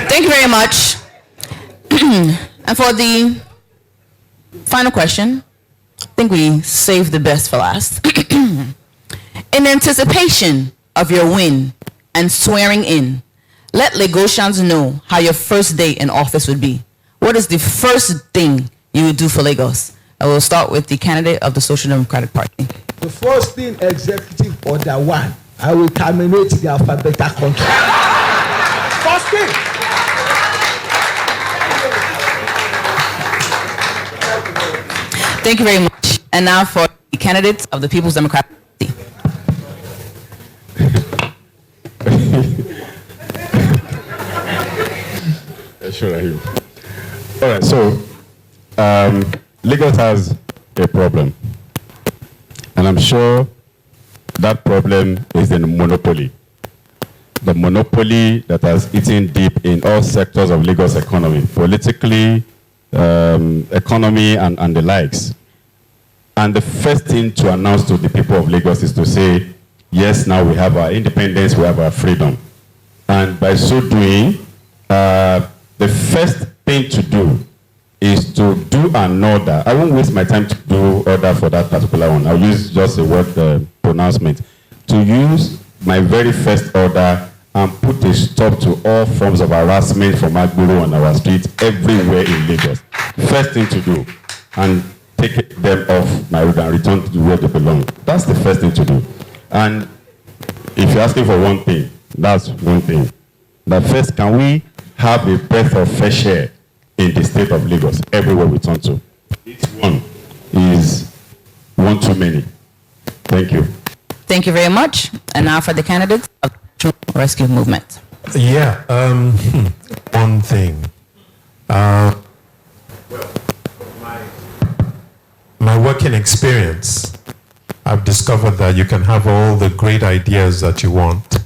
Speaker 4: Thank you very much. And for the final question, I think we saved the best for last. In anticipation of your win and swearing in, let Lagosians know how your first day in office would be. What is the first thing you would do for Lagos? I will start with the candidate of the Social Democratic Party.
Speaker 3: The first thing, executive order 1, I will terminate the Alphabeta contract. First thing.
Speaker 4: Thank you very much. And now for the candidates of the People's Democratic Party.
Speaker 1: Sure, all right, so Lagos has a problem, and I'm sure that problem is in monopoly. the monopoly that has eaten deep in all sectors of Lagos economy, politically, economy, and the likes. And the first thing to announce to the people of Lagos is to say, yes, now we have our independence, we have our freedom. And by so doing, the first thing to do is to do an order. I won't waste my time to do order for that particular one. I'll use just a word pronouncement. To use my very first order and put a stop to all forms of harassment from Agboro on our streets everywhere in Lagos. First thing to do. And take them off my road and return to where they belong. That's the first thing to do. And if you're asking for one thing, that's one thing. But first, can we have a breath of fresh air in the state of Lagos, everywhere we turn to? Each one is one too many. Thank you.
Speaker 4: Thank you very much. And now for the candidates of the National Rescue Movement.
Speaker 5: Yeah, one thing. My working experience, I've discovered that you can have all the great ideas that you want.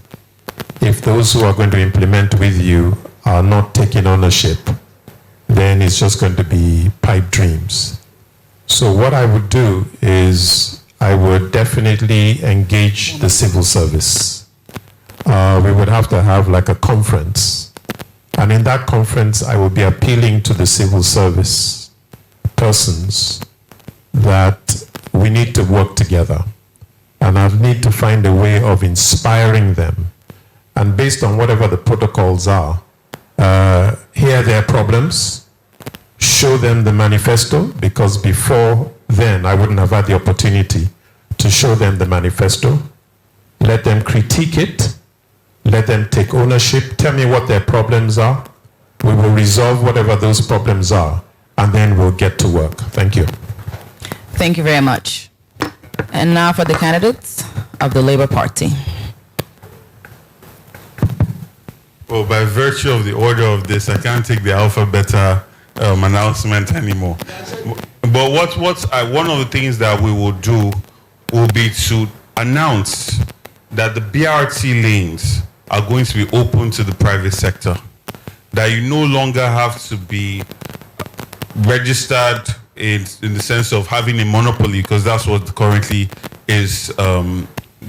Speaker 5: If those who are going to implement with you are not taking ownership, then it's just going to be pipe dreams. So what I would do is I would definitely engage the civil service. We would have to have like a conference. And in that conference, I will be appealing to the civil service persons that we need to work together. And I need to find a way of inspiring them. And based on whatever the protocols are, hear their problems, show them the manifesto, because before then I wouldn't have had the opportunity to show them the manifesto, let them critique it, let them take ownership, tell me what their problems are. We will resolve whatever those problems are, and then we'll get to work. Thank you.
Speaker 4: Thank you very much. And now for the candidates of the Labour Party.
Speaker 6: Well, by virtue of the order of this, I can't take the alphabet announcement anymore. But one of the things that we will do will be to announce that the BRT lanes are going to be open to the private sector. That you no longer have to be registered in the sense of having a monopoly, because that's what currently is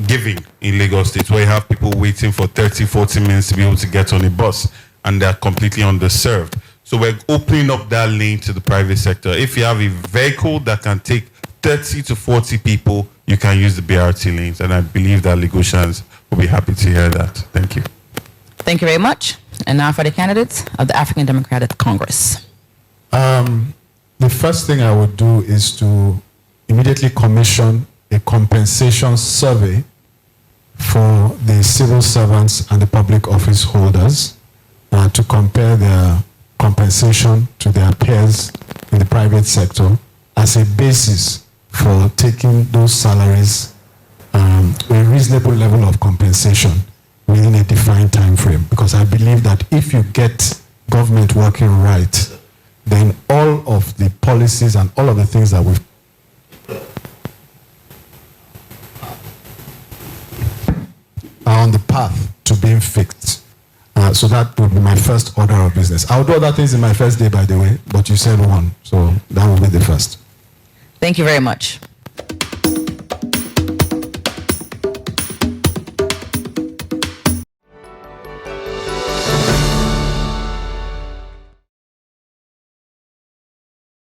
Speaker 6: giving in Lagos State, where you have people waiting for 30, 40 minutes to be able to get on a bus, and they're completely underserved. So we're opening up that lane to the private sector. If you have a vehicle that can take 30 to 40 people, you can use the BRT lanes, and I believe that Lagosians will be happy to hear that. Thank you.
Speaker 4: Thank you very much. And now for the candidates of the African Democratic Congress.
Speaker 7: The first thing I would do is to immediately commission a compensation survey for the civil servants and the public office holders to compare their compensation to their peers in the private sector as a basis for taking those salaries a reasonable level of compensation within a defined time frame. Because I believe that if you get government working right, then all of the policies and all of the things that we've are on the path to being fixed. So that would be my first order of business. I'll do other things in my first day, by the way, but you said one, so that will be the first.
Speaker 4: Thank you very much.